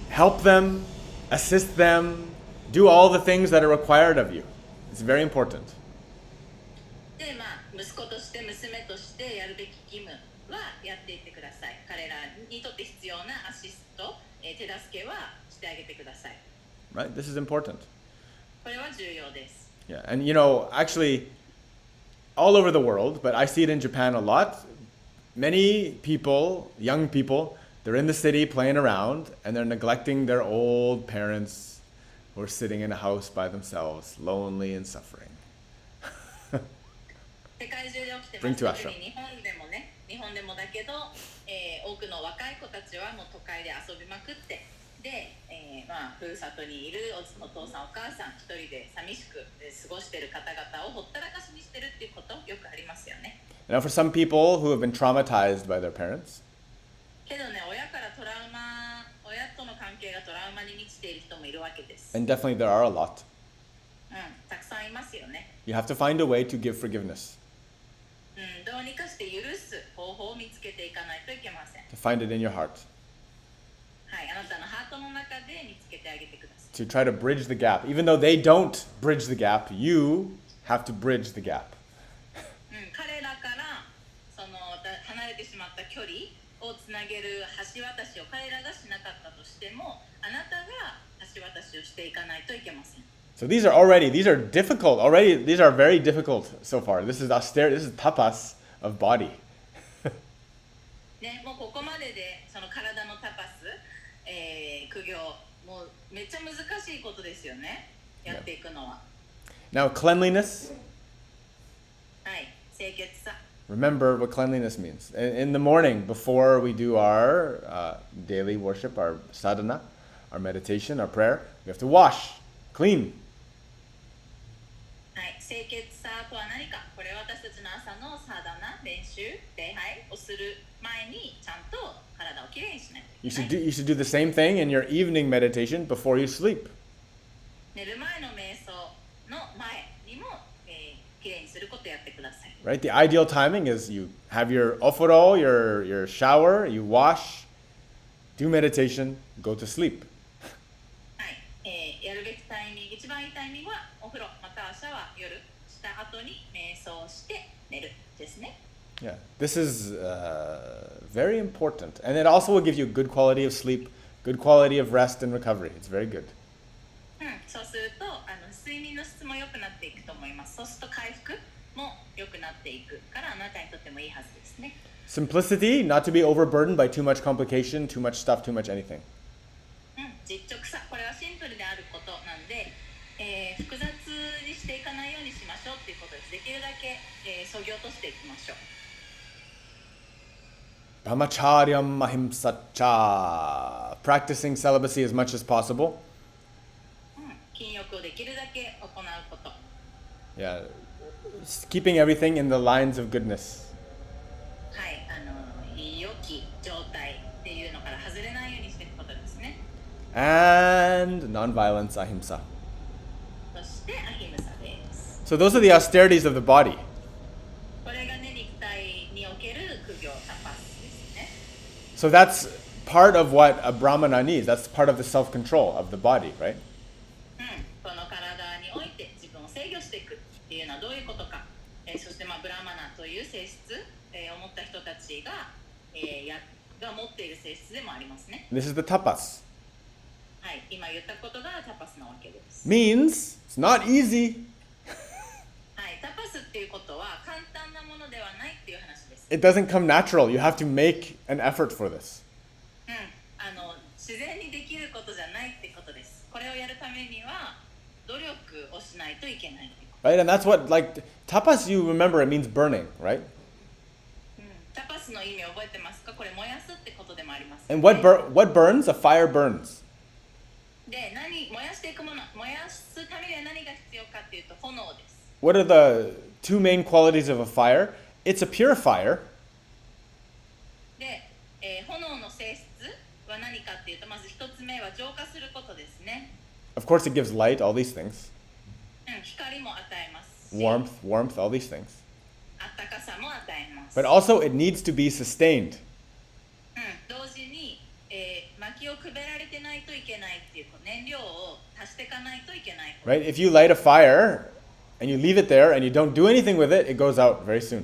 Help them, assist them, do all the things that are required of you. It's very important. で、息子として娘としてやるべき義務はやっていってください。彼らにとって必要なアシスト、手助けはしてあげてください。Right? This is important. これは重要です。Yeah, and you know, actually, all over the world, but I see it in Japan a lot. Many people, young people, they're in the city playing around and they're neglecting their old parents who are sitting in a house by themselves, lonely and suffering. 世界中で起きてます。 Bring to 特 ashram. に日本でもね、日本でもだけど、多くの若い子たちはもう都会で遊びまくって、で、ふるさとにいるお父さんお母さん一人で寂しく過ごしている方々をほったらかしにしてるっていうことよくありますよね。Now, for some people who have been traumatized by their parents, けどね、親との関係がトラウマに満ちている人もいるわけです。and definitely there are a lot, たくさんいますよね。you have to find a way to give forgiveness. どううにかして許す方法を見つけていかないといけません。To find it in your heart. はい、あなたのハートの中で見つけてあげてください。To try to bridge the gap. Even though they don't bridge the gap, you have to bridge the gap. 彼らから離れてしまった距離をつなげる橋渡しを彼らがしなかったとしても、あなたが橋渡しをしていかないといけません。So these are difficult. These are very difficult so far. This is austerity, this is tapas of body. ね、もうここまででその体のタパス、苦行、もうめっちゃ難しいことですよね。やっていくのは。Now, cleanliness. はい、清潔さ。Remember what cleanliness means. In the morning, before we do our daily worship, our sadhana, our meditation, our prayer, we have to wash, clean. はい、清潔さとは何か。これは私たちの朝のサダナ、練習、礼拝をする前にちゃんと体をきれいにしないといけない。You should do the same thing in your evening meditation before you sleep. 寝る前の瞑想の前にも、きれいにすることをやってください。Right? The ideal timing is you have your ofuro, your shower, you wash, do meditation, go to sleep. はい、やるべきタイミング、一番いいタイミングはお風呂またはシャワー、夜した後に瞑想して寝るですね。Yeah, this is very important. And it also will give you good quality of sleep, good quality of rest and recovery. It's very good. そうすると睡眠の質も良くなっていくと思います。そうすると回復も良くなっていくからあなたにとってもいいはずですね。Simplicity, not to be overburdened by too much complication, too much stuff, too much anything. 実直さ、これはシンプルであることなんで、複雑にしていかないようにしましょうっていうことです。できるだけ、削ぎ落としていきましょう。Brahmacharyam ahimsacha. Practicing celibacy as much as possible. 禁欲をできるだけ行うこと。Yeah, keeping everything in the lines of goodness. はい、良き状態っていうのから外れないようにしていくことですね。And non-violence, ahimsa. そしてアヒムサです。So those are the austerities of the body. これがね、肉体における苦行タパスですね。So that's part of what a brahmana needs. That's part of the self-control of the body, right? この体において自分を制御していくっていうのはどういうことか。そしてブラマナという性質、を持った人たちが、が持っている性質でもありますね。This is the tapas. はい、今言ったことがタパスなわけです。Means it's not easy. はい、タパスっていうことは簡単なものではないっていう話です。It doesn't come natural. You have to make an effort for this. 自然にできることじゃないってことです。これをやるためには努力をしないといけない。Right? And that's what, like, tapas, you remember, it means burning, right? タパスの意味覚えてますか？これ燃やすってことでもあります、ね。And what burns? A fire burns. で、燃やしていくもの、燃やすためには何が必要かっていうと炎です。What are the two main qualities of a fire? It's a purifier. で、炎の性質は何かっていうと、まず一つ目は浄化することですね。Of course, it gives light, all these things. 光も与えますし。Warmth, all these things. あったかさも与えます。But also, it needs to be sustained. 同時に、薪をくべられてないといけないっていう燃料を足していかないといけない。Right? If you light a fire and you leave it there and you don't do anything with it, it goes out very soon.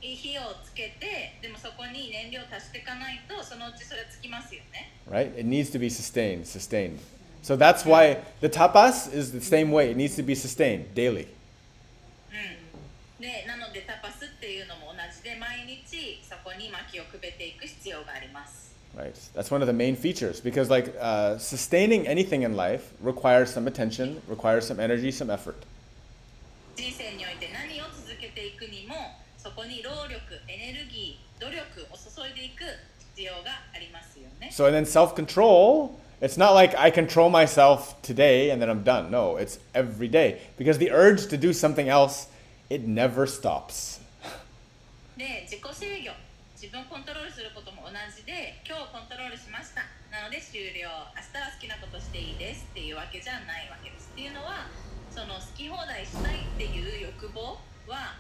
火をつけて、でもそこに燃料を足していかないと、そのうちそれつきますよね。Right? It needs to be sustained. So that's why the tapas is the same way. It needs to be sustained daily. で、なのでタパスっていうのも同じで、毎日そこに薪をくべていく必要があります。Right? That's one of the main features because, like, sustaining anything in life requires some attention, requires some energy, some effort. 人生において何を続けていくにも、そこに労力、エネルギー、努力を注いでいく必要がありますよね。So, and then self-control, it's not like I control myself today and then I'm done. No, it's every day because the urge to do something else, it never stops. で、自己制御、自分をコントロールすることも同じで、今日コントロールしました。なので終了。明日は好きなことしていいですっていうわけじゃないわけです。っていうのは、その好き放題したいっていう欲望は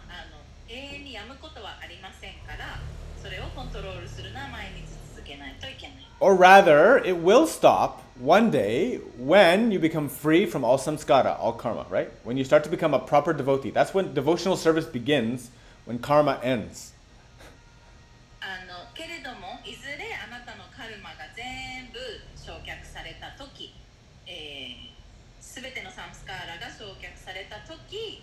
永遠にやむことはありませんから、それをコントロールするのは毎日続けないといけない。Or rather, it will stop one day when you become free from all samskara, all karma, right? When you start to become a proper devotee. That's when devotional service begins, when karma ends. けれども、いずれあなたのカルマが全部焼却されたとき、すべてのサムスカーラが焼却されたとき、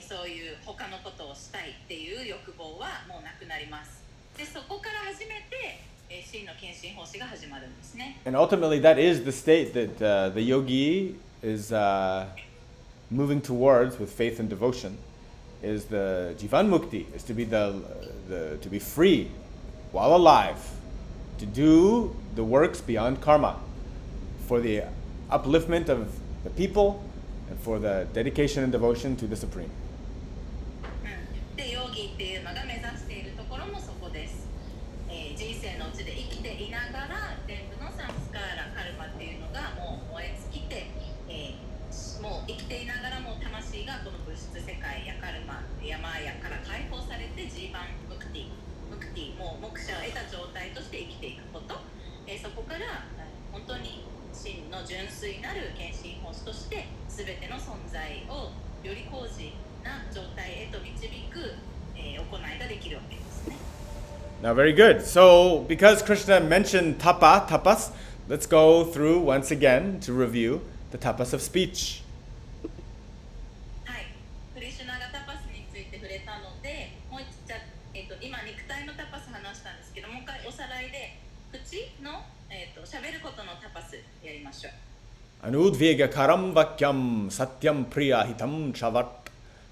そういう他のことをしたいっていう欲望はもうなくなります。で、そこから初めて、真の献身奉仕が始まるんですね。And ultimately, that is the state that the yogi is moving towards with faith and devotion. Is the jivan mukti, is to be to be free while alive, to do the works beyond karma, for the upliftment of the people, and for the dedication and devotion to the Supreme. で、ヨギっていうのが目指しているところもそこです。人生のうちで生きていながら全部のサムスカーラカルマっていうのがもう燃え尽きて、もう生きていながらも魂がこの物質世界やカルマ山やから解放されてジーバンムクティもう目者を得た状態として生きていくこと、そこから本当に真の純粋なる献身奉仕として全ての存在をより高次な状態へと導く、行いができるわけですね。Now, very good. So, because Krishna mentioned tapas, let's go through once again to review the tapas of speech. はい、クリシュナがタパスについて触れたので、もう一度、今肉体のタパス話したんですけど、もう一回おさらいで口の喋ることのタパスやりましょう。Anudvegakaram vakyam satyam priyahitam chavat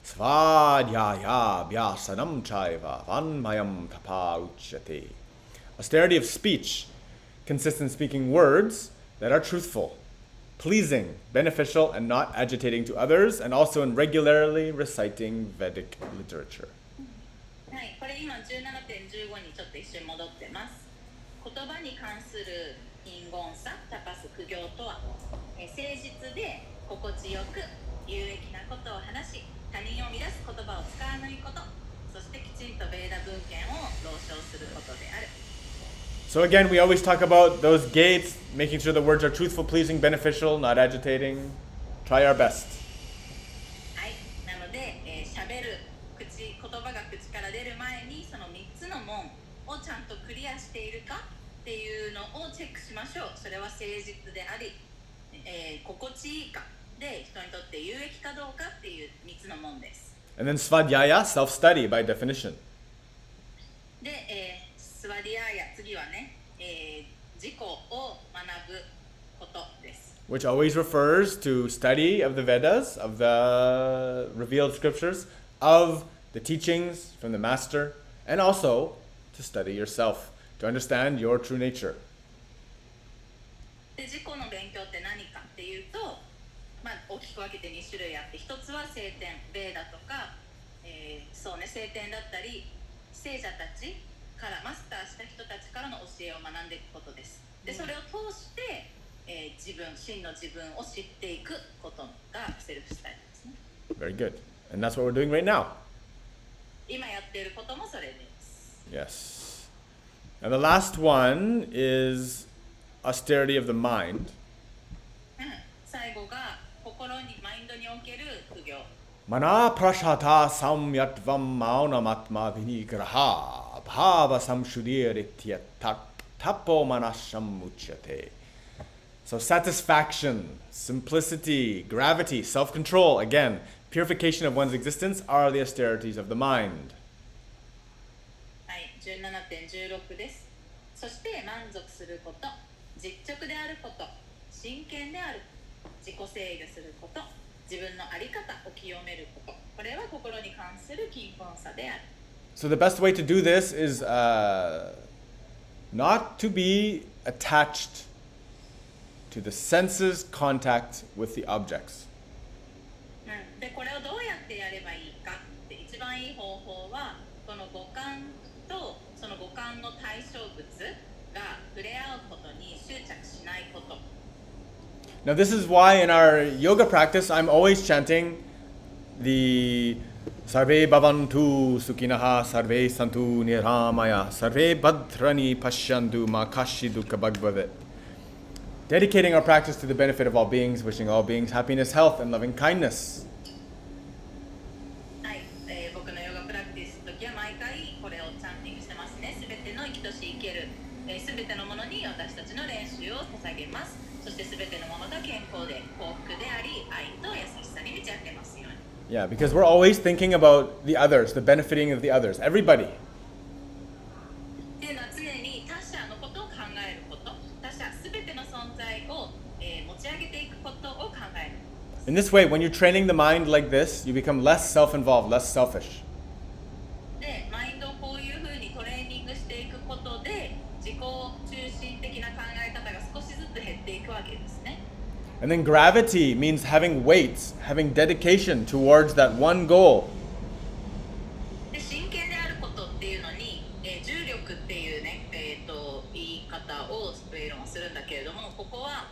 svadhyaya vyasanam chaiva vanmayam tapa uchyate. Austerity of speech consists in speaking words that are truthful, pleasing, beneficial, and not agitating to others, and also in regularly reciting Vedic literature. はい、これ今17.15にちょっと一瞬戻ってます。言葉に関する貧言さ、タパス苦行とは、誠実で心地よく有益なことを話し、他人を乱す言葉を使わないこと、そしてきちんとベーダ文献を朗唱することである。So again, we always talk about those gates, making sure the words are truthful, pleasing, beneficial, not agitating. Try our best. はい、なので、喋る言葉が口から出る前にその3つの門をちゃんとクリアしているかっていうのをチェックしましょう。それは誠実であり、心地いいかで人にとって有益かどうかっていう3つの門です。And then svadhyaya, self-study by definition. で、スワディアーヤ、次はね、自己を学ぶことです。Which always refers to study of the Vedas, of the revealed scriptures, of the teachings from the master, and also to study yourself, to understand your true nature. で、自己の勉強って何かっていうと、大きく分けて2種類あって、一つは聖典、ベーダとか、そうね、聖典だったり、聖者たちからマスターした人たちからの教えを学んでいくことです。で、それを通して、真の自分を知っていくことがセルフスタイルですね。Very good. And that's what we're doing right now. 今やっていることもそれです。Yes. And the last one is austerity of the mind. 最後が心に、マインドにおける苦行。Mana prashata samyatvam maunamatma vinigraha bhava samshudiritya tapo manasham uchyate. So satisfaction, simplicity, gravity, self-control, again, purification of one's existence are the austerities of the mind. はい、17.16 です。そして満足すること、実直であること、真剣である、自己制御すること、自分の在り方を清めること。これは心に関する貧困さである。So the best way to do this is not to be attached to the senses' contact with the objects. で、これをどうやってやればいいかって一番いい方法は、この五感とその五感の対象物が触れ合うことに執着しないこと。Now this is why in our yoga practice I'm always chanting the Sarve bhavantu sukhinaha sarve santu niramaya sarve bhadrani pashyantu ma kashidu kabhagavate. Dedicating our practice to the benefit of all beings, wishing all beings happiness, health, and loving kindness. はい、僕のヨガプラクティスの時は毎回これをチャンティングしてますね。すべての生きとし生ける、すべてのものに私たちの練習を捧げます。そしてすべてのものが健康で幸福であり、愛と優しさに満ち溢れますように。Yeah, because we're always thinking about the others, the benefiting of the others, everybody. っていうのは常に他者のことを考えること、他者すべての存在を、持ち上げていくことを考える。In this way, when you're training the mind like this, you become less self-involved, less selfish. で、マインドをこういうふうにトレーニングしていくことで、自己中心的な考え方が少しずつ減っていくわけですね。And then gravity means having weight, having dedication towards that one goal. で、真剣であることっていうのに、重力っていうね、言い方を論するんだけれども、ここは、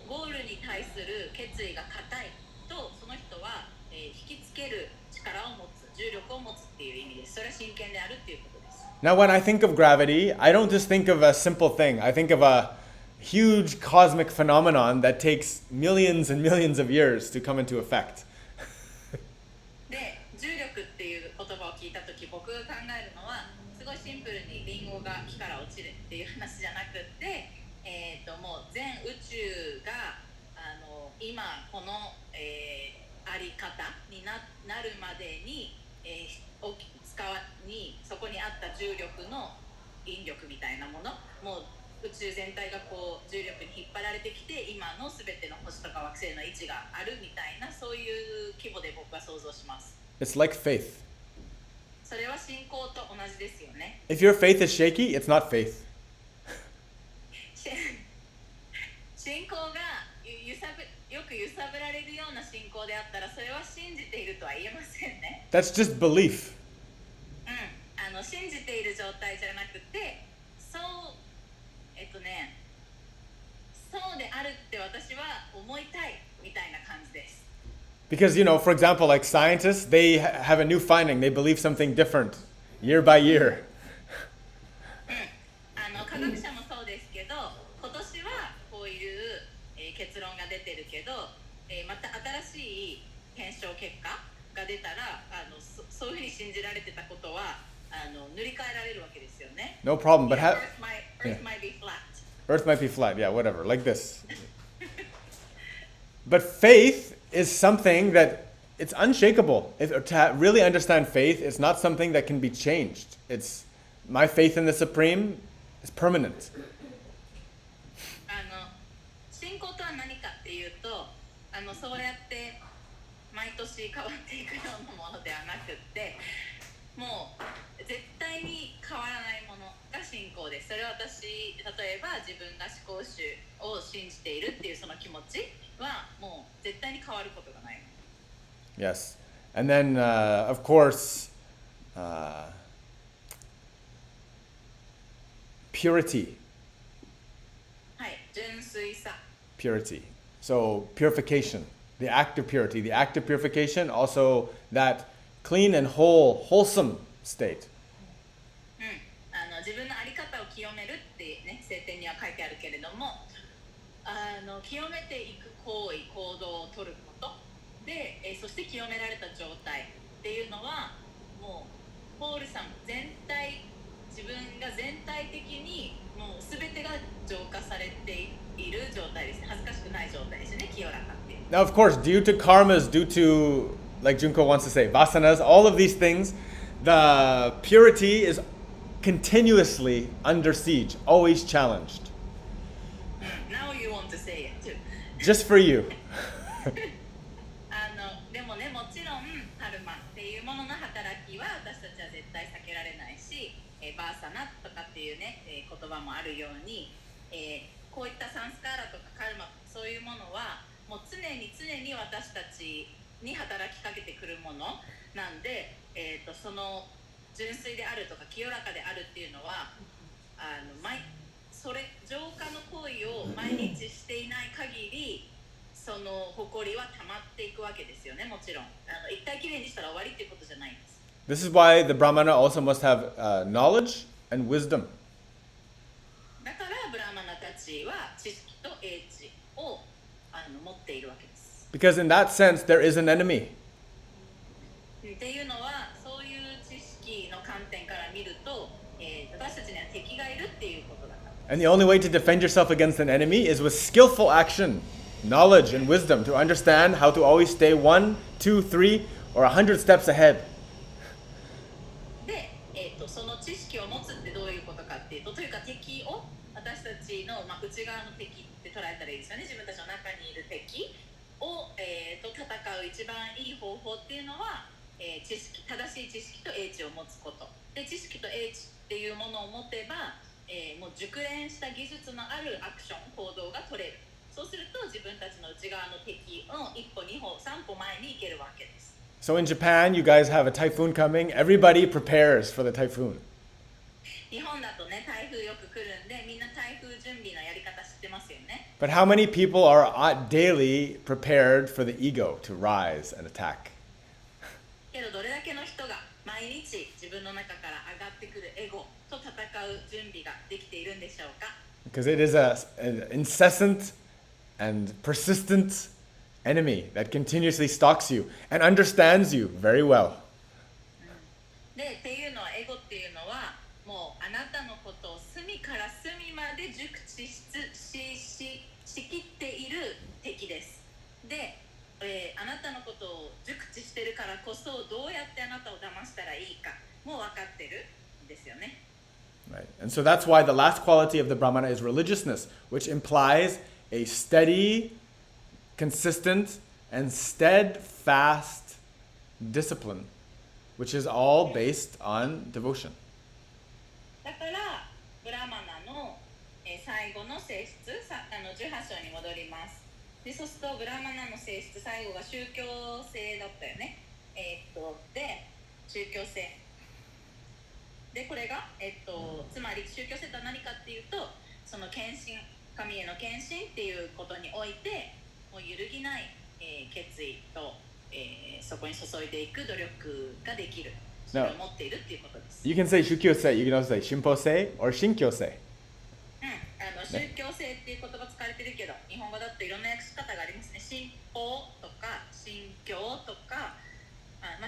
ゴールに対する決意が固いと、その人は、引きつける力を持つ、重力を持つっていう意味です。それは真剣であるっていうことです。Now, when I think of gravity, I don't just think of a simple thing. I think of a huge cosmic phenomenon that takes millions and millions of years to come into effect. で、重力っていう言葉を聞いたとき、僕が考えるのはすごいシンプルにリンゴが木から落ちるっていう話じゃなくって、もう全宇宙が今この、あり方に なるまでに、そこにあった重力の引力みたいなもの、もう宇宙全体がこう重力に引っ張られてきて、今のすべての星とか惑星の位置があるみたいな、そういう規模で僕は想像します。It's like faith. それは信仰と同じですよね。If your faith is shaky, it's not faith. 信仰がよく揺さぶられるような信仰であったら、それは信じているとは言えませんね。That's just belief. 信じている状態じゃなくて、そうであるって私は思いたいみたいな感じです。Because, for example, like scientists, they have a new finding. They believe something different year by year. 科学者もそうですけど、今年はこういう、結論が出てるけど、また新しい検証結果が出たら、そういうふうに信じられてたことは塗り替えられるわけですよね。No problem, but Earth might be flat. Earth might be flat, yeah, whatever, like this. But faith is something that it's unshakable. To really understand faith, it's not something that can be changed. It's my faith in the Supreme is permanent. 信仰とは何かっていうと、そうやって毎年変わっていくようなものではなくって、もう絶対に変わらないものが信仰です。それは例えば自分が思考主を信じているっていうその気持ちはもう絶対に変わることがない。Yes. And then, of course, purity. はい、純粋さ。Purity. So, purification. The act of purity. The act of purification, also that clean and wholesome state. 自分の在り方を清めるってね、聖典には書いてあるけれども、清めていく行動を取ることで、そして清められた状態っていうのはもうポールさん自分が全体的にもう全てが浄化されている状態ですね。恥ずかしくない状態ですね、清らかっていう。Now, of course, due to karmas, due to, like Junko wants to say, vasanas, all of these things, the purity is continuously under siege, always challenged. Now you want to say it too. Just for you. でもね、もちろんカルマっていうものの働きは私たちは絶対避けられないし、バーサナとかっていうね、言葉もあるように、こういったサンスカーラとかカルマ、そういうものはもう常に私たちに働きかけてくるものなんで、その純粋であるとか清らかであるっていうのはそれ浄化の行為を毎日していない限りその埃は溜まっていくわけですよね。もちろん一回きれいにしたら終わりっていうことじゃないんです。 This is why the Brahmana also must have knowledge and wisdom. だからブラマナたちは知識と英知を持っているわけです。 Because in that sense, there is an enemy. っていうのはそういう知識の観点から見ると、私たちには敵がいるっていうことだから。 And the only way to defend yourself against an enemy is with skillful action, knowledge and wisdom to understand how to always stay 1, 2, 3, or 100 steps ahead. で、その知識を持つってどういうことかっていうと、というか敵を私たちの、内側の敵って捉えたらいいですよね。自分たちの中にいる敵を、と戦う一番いい方法っていうのは、正しい知識と英知を持つことで、知識と英知っていうものを持てば、もう熟練した技術のあるアクション行動が取れる。そうすると自分たちの内側の敵の1歩2歩3歩前に行けるわけです。 So in Japan, you guys have a typhoon coming. Everybody prepares for the typhoon. 日本だとね、台風よく来るんでみんな台風準備のやり方知ってますよね。 But how many people are daily prepared for the ego to rise and attack? けどどれだけの人が毎日自分の中から上がってくるエゴと戦う準備ができているんでしょうか。 Because it is an incessant and persistent enemy that continuously stalks you and understands you very well. でっていうのはエゴっていうのはもうあなたのことを隅から隅まで熟知しきっている敵です。で、あなたのことを熟知してるからこそどうやってあなたを騙したらいいかも分かってるんですよね。 Right. And so that's why the last quality of the Brahmana is religiousness, which implies a steady, consistent, and steadfast discipline, which is all based on devotion. だからブラマナの、最後の性質18章に戻ります。でそうするとブラマナの性質最後が宗教性だったよね。で宗教性でこれが、つまり宗教性とは何かっていうと、その献身神への献身っていうことにおいてもう揺るぎない、決意と、そこに注いでいく努力ができる、それを持っているっていうことです。 You can say shukyosei, you can also say shinposei or shinkyosei. 宗教性っていう言葉使われてるけど、日本語だといろんな訳し方がありますね。信仰とか信教とか、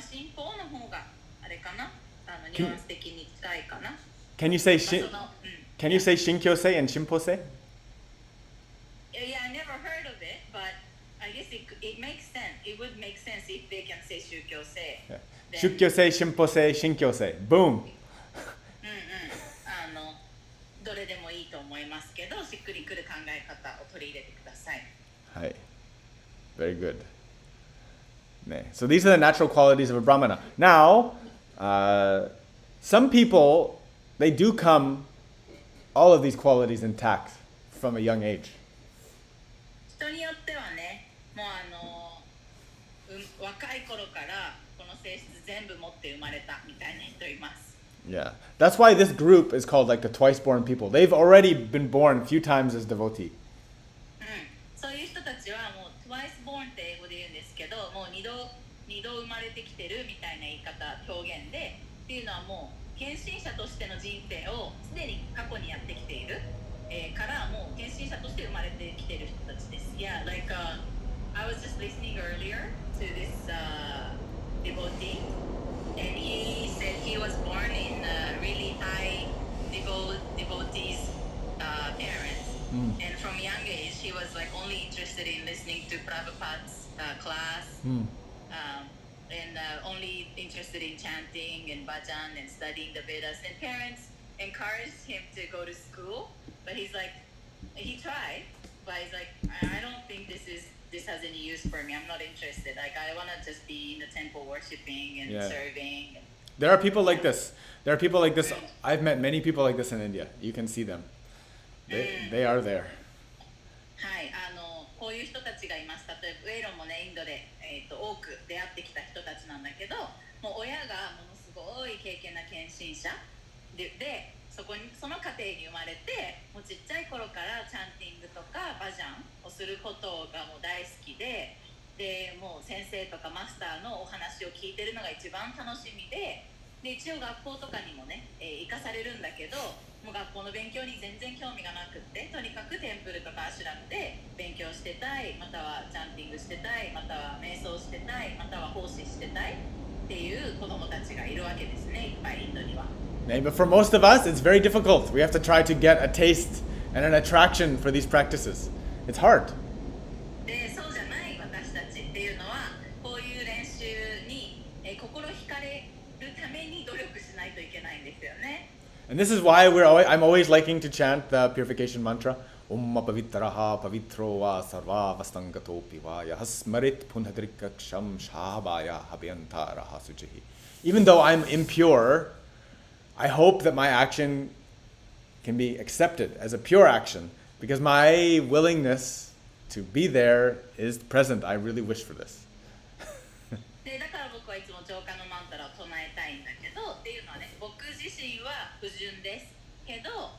信仰の方があれかな、ニュアンス的に近いかな。 Can you say Can you say shinkyosei and shinposei? Yeah, I never heard of it, but I guess it makes sense. It would make sense if they can say 宗教性。Yeah. Shukyosei, shinposei, shinkyosei. Boom. どれでもいいと思いますけど、しっくりくる考え方を取り入れてください。Hi. Very good. So these are the natural qualities of a Brahmana. Now, some people, they do come, all of these qualities intact from a young age. 人によってはね、もう若い頃からこの性質全部持って生まれたみたいな人います。Yeah. That's why this group is called like the twice born people. They've already been born a few times as devotee. そういう人たちはもう twice born って英語で言うんですけど、もう二度生まれてきてるみたいな言い方、表現で、っていうのはもう献身者としての人生をすでに過去にやってきている、からもう献身者として生まれてきている人たちです。Yeah, like I was just listening earlier to this devotee, and he said he was born in really high devotees parents, and from young age he was like only interested in listening to Prabhupada's class, and only interested in chanting and bhajan and studying the Vedas. And parents encouraged him to go to school, but he's like, he tried, but he's like, I don't think this has any use for me. I'm not interested. Like I want to just be in the temple worshiping and serving. There are people like this. I've met many people like this in India. You can see them. They are there. はい、こういう人たちがいます。例えばウェイロンもね、インドで、多く出会ってきた人たちなんだけど、もう親がものすごい敬虔な献身者でその家庭に生まれて、もうちっちゃい頃からチャンティングとかバジャンをすることがもう大好きで、もう先生とかマスターのお話を聞いてるのが一番楽しみで、一応学校とかにもね、行かされるんだけど、もう学校の勉強に全然興味がなくって、とにかくテンプルとかアシュラムで勉強してたい、またはチャンティングしてたい、または瞑想してたい、または奉仕してたいっていう子供たちがいるわけですね、いっぱいインドには。But for most of us, it's very difficult. We have to try to get a taste and an attraction for these practices. It's hard. で、そうじゃない私たちっていうのは、こういう練習に、心惹かれるために努力しないといけないんですよね。And this is why I'm always liking to chant the purification mantra. Om pavitraha pavitro va sarva vastangatopi va yahasmarit punhadrikaksham shahabaya habhyantaraha suchihi. Even though I'm impure, I hope that my action can be accepted as a pure action because my willingness to be there is present. I really wish for this. で、だから僕はいつも浄化のマントラを唱えたいんだけど、っていうのはね、僕自身は不純ですけど、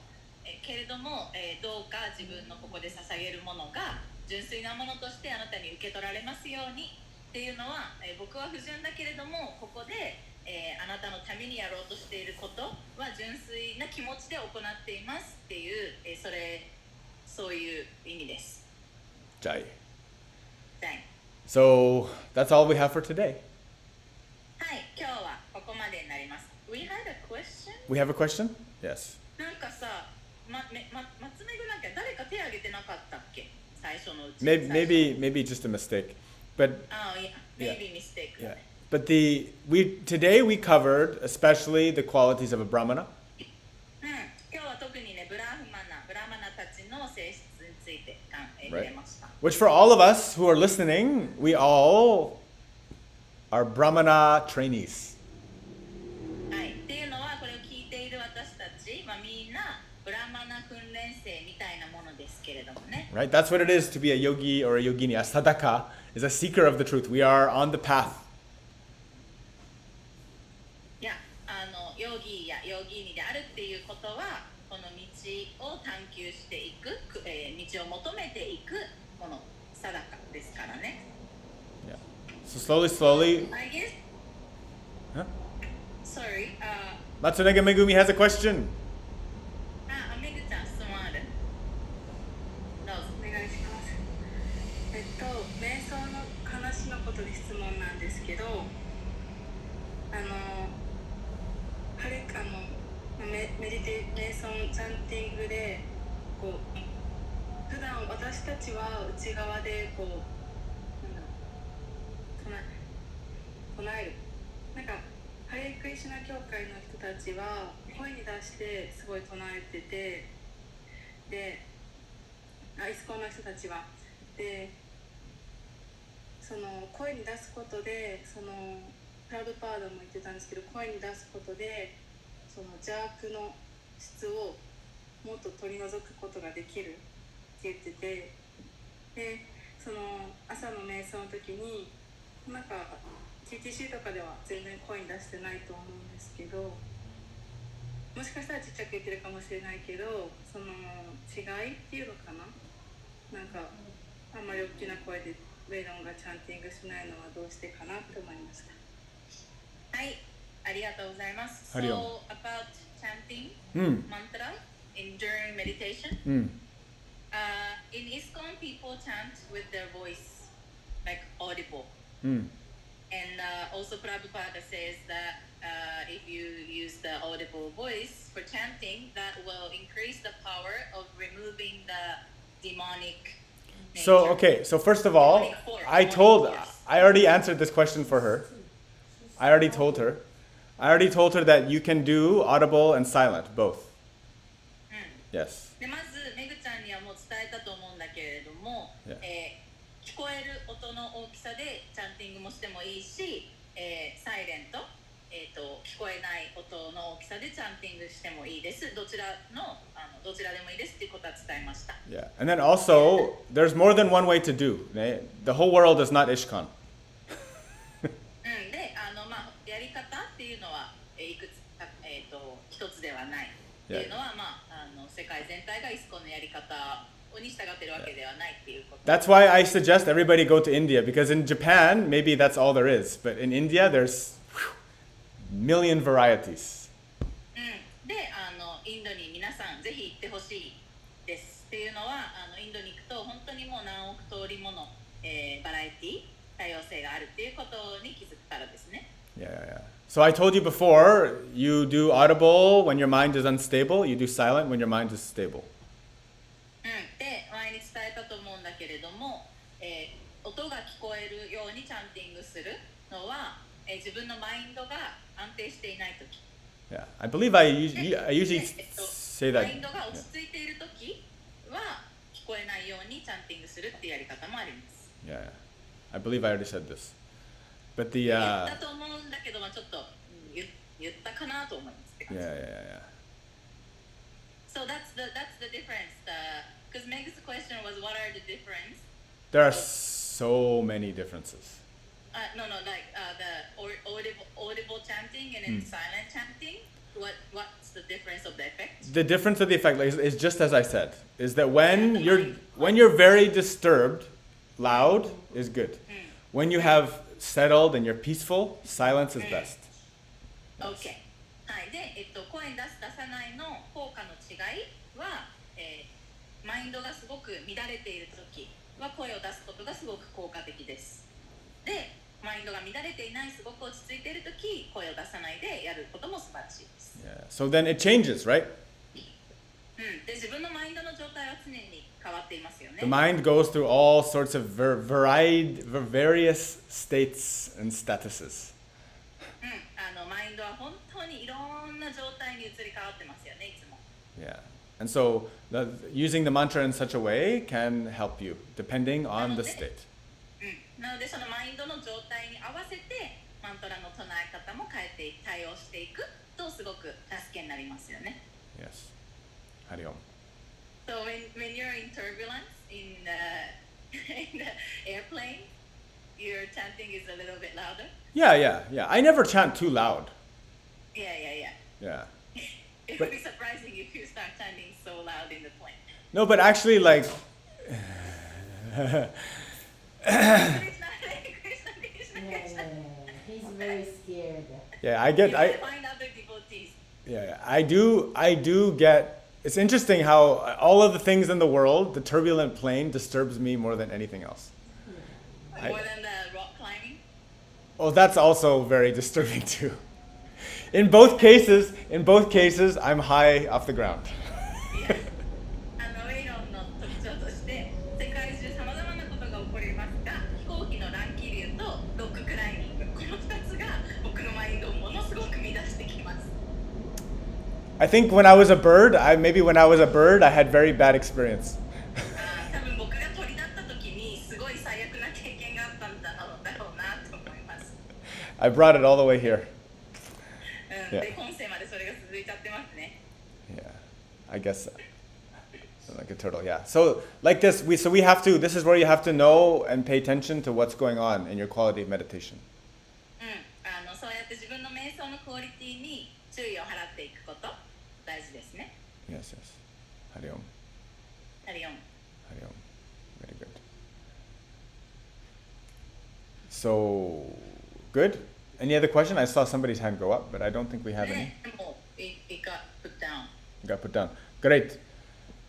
けれども、どうか自分のここで捧げるものが純粋なものとしてあなたに受け取られますようにっていうのは、僕は不純だけれどもここで、あなたのためにやろうとしていることは純粋な気持ちで行っていますっていう、そういう意味です。Jai. はい。So that's all we have for today. はい、今日はここまでになります。We had a question? We have a question? Yes. なんかさ、松目ぐなんか誰か手挙げてなかったっけ？最初のうち。Maybe just a mistake. But maybe mistake. Yeah. But today we covered especially the qualities of a brahmana. 今日は特にね、ブラマナたちの性質について触れました。Which for all of us who are listening, we all are brahmana trainees. はい。っていうのはこれを聞いている私たち、みんなブラマナ訓練生みたいなものですけれどもね。Right? That's what it is to be a yogi or a yogini. A sadhaka is a seeker of the truth. We are on the path. いや、ヨギやヨギニであるっていうことは、この道を探求していく、道を求めていくもの、サダカですからね。Yeah. So slowly. I guess. Huh? Sorry. Matsunega Megumi has a question. めぐちゃん質問ある？どうぞ。お願いします。瞑想の話のことで質問なんですけど、瞑想チャンティングでこう普段私たちは内側でこう唱える。なんかハレークリシュナ教会の人たちは声に出してすごい唱えてて、でイスコンの人たちはでその声に出すことでそのプラドパードも言ってたんですけど、声に出すことでその邪悪の質をもっと取り除くことができるって言ってて、でその朝の瞑想の時になんか TTC とかでは全然声に出してないと思うんですけど、もしかしたらちっちゃく言ってるかもしれないけど、その違いっていうのかな、なんかあんまり大きな声でウェイドンがチャンティングしないのはどうしてかなって思いました。はい、ありがとうございます。ありがとう。So about chanting mantra during meditation. In ISKCON, people chant with their voice, like audible. And also Prabhupada says that if you use the audible voice for chanting, that will increase the power of removing the demonic nature. So first of all, I already answered this question for her. I already told her that you can do audible and silent, both. Yes. でまずめぐちゃんにはもう伝えたと思うんだけれども、聞こえる音の大きさでチャンティングもしてもいいし、サイレント、聞こえない音の大きさでチャンティングしてもいいです。どちらでもいいですっていうことは伝えました。Yeah. And then also, there's more than one way to do. The whole world is not ISKCON. で、やり方っていうのはいくつか、一つではないっていうのは、世界全体がイスコンのやり方をに従ってるわけではないっていうこと。That's why I suggest everybody go to India, because in Japan, maybe that's all there is. But in India, there's million varieties. で、インドに皆さんぜひ行ってほしいです。っていうのは、インドに行くと本当にもう何億通りもの、バラエティ、多様性があるっていうことに気づくからですね。Yeah. So I told you before, you do audible when your mind is unstable, you do silent when your mind is stable. で、前に伝えたと思うんだけれども、音が聞こえるようにチャンティングするのは、自分のマインドが安定していないとき。Yeah, I believe I usually say マ that. インドが落ち着いているときは聞こえないようにチャンティングするっていうやり方もあります。Yeah, I believe I already said this. But the 言ったと思うんだけど、ちょっと言ったかなと思いますって感じ。yeah. So that's the difference. Because Meg's question was, what are the difference? There are so many differences. No, like the audible chanting and then silent chanting. What's the difference of the effect? The difference of the effect is just as I said, is that when you're very disturbed, loud is good. When you have settled and you're peaceful, silence is best. Okay. はい。で、声出す出さないの効果の違いは、マインドがすごく乱れているときは声を出すことがすごく効果的です。で、マインドが乱れていない、すごく落ち着いているとき、声を出さないでやることも素晴らしいです。Yeah. So then it changes, right? で、自分のマインドの状態は常に変わっていますよね。The mind goes through all sorts of various states and statuses. マインドは本当にいろんな状態に移り変わってますよね、いつも。Yeah. And so using the mantra in such a way can help you, depending on the state. なので、そのマインドの状態に合わせて、マントラの唱え方も変えて対応していくとすごく助けになりますよね。Yes. Hari Om. So when you're in turbulence in the airplane, your chanting is a little bit louder. Yeah. I never chant too loud. Yeah. It would be surprising if you start chanting so loud in the plane. No, but actually, like, Krishna. He's very scared. yeah, You can find other devotees. yeah, I do get. It's interesting how all of the things in the world, the turbulent plane disturbs me more than anything else. More than the rock climbing. Oh, that's also very disturbing too. In both cases, I'm high off the ground. ウェイロンの特徴として、世界中さまざまなことが起こりますが、飛行機の乱気流とロッククライミング、この2つが僕のマインドをものすごく乱してきます。I think when I was a bird, I had very bad experience. 多分僕が鳥だった時にすごい最悪な経験があったんだろうなと思います。I brought it all the way here. で、今世までそれが続いちゃってますね。Yeah, I guess like a turtle. Yeah. So like this, we have to. This is where you have to know and pay attention to what's going on in your quality of meditation. そうやって自分の瞑想のクオリティに注意を払っていくこと大事ですね。Yes. Hari Om. ハリオン。 Hari Om. Very good. So good. Any other question? I saw somebody's hand go up, but I don't think we have any. でも、it got put down. Got put down. Great.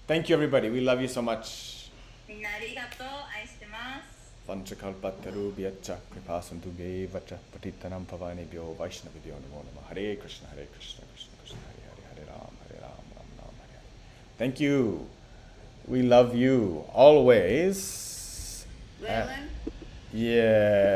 Thank you, everybody. We love you so much. みんなありがとう。愛してます。Vanchakalpatarubhyacha kripasantuge vacha patittanam pavanebhyo vaishnavibhyo namo namah. Hare Krishna, Hare Krishna, Krishna Krishna, Hare Hare, Hare Ram, Ram Ram, Hare Hare. Thank you. We love you always. Well, Yeah.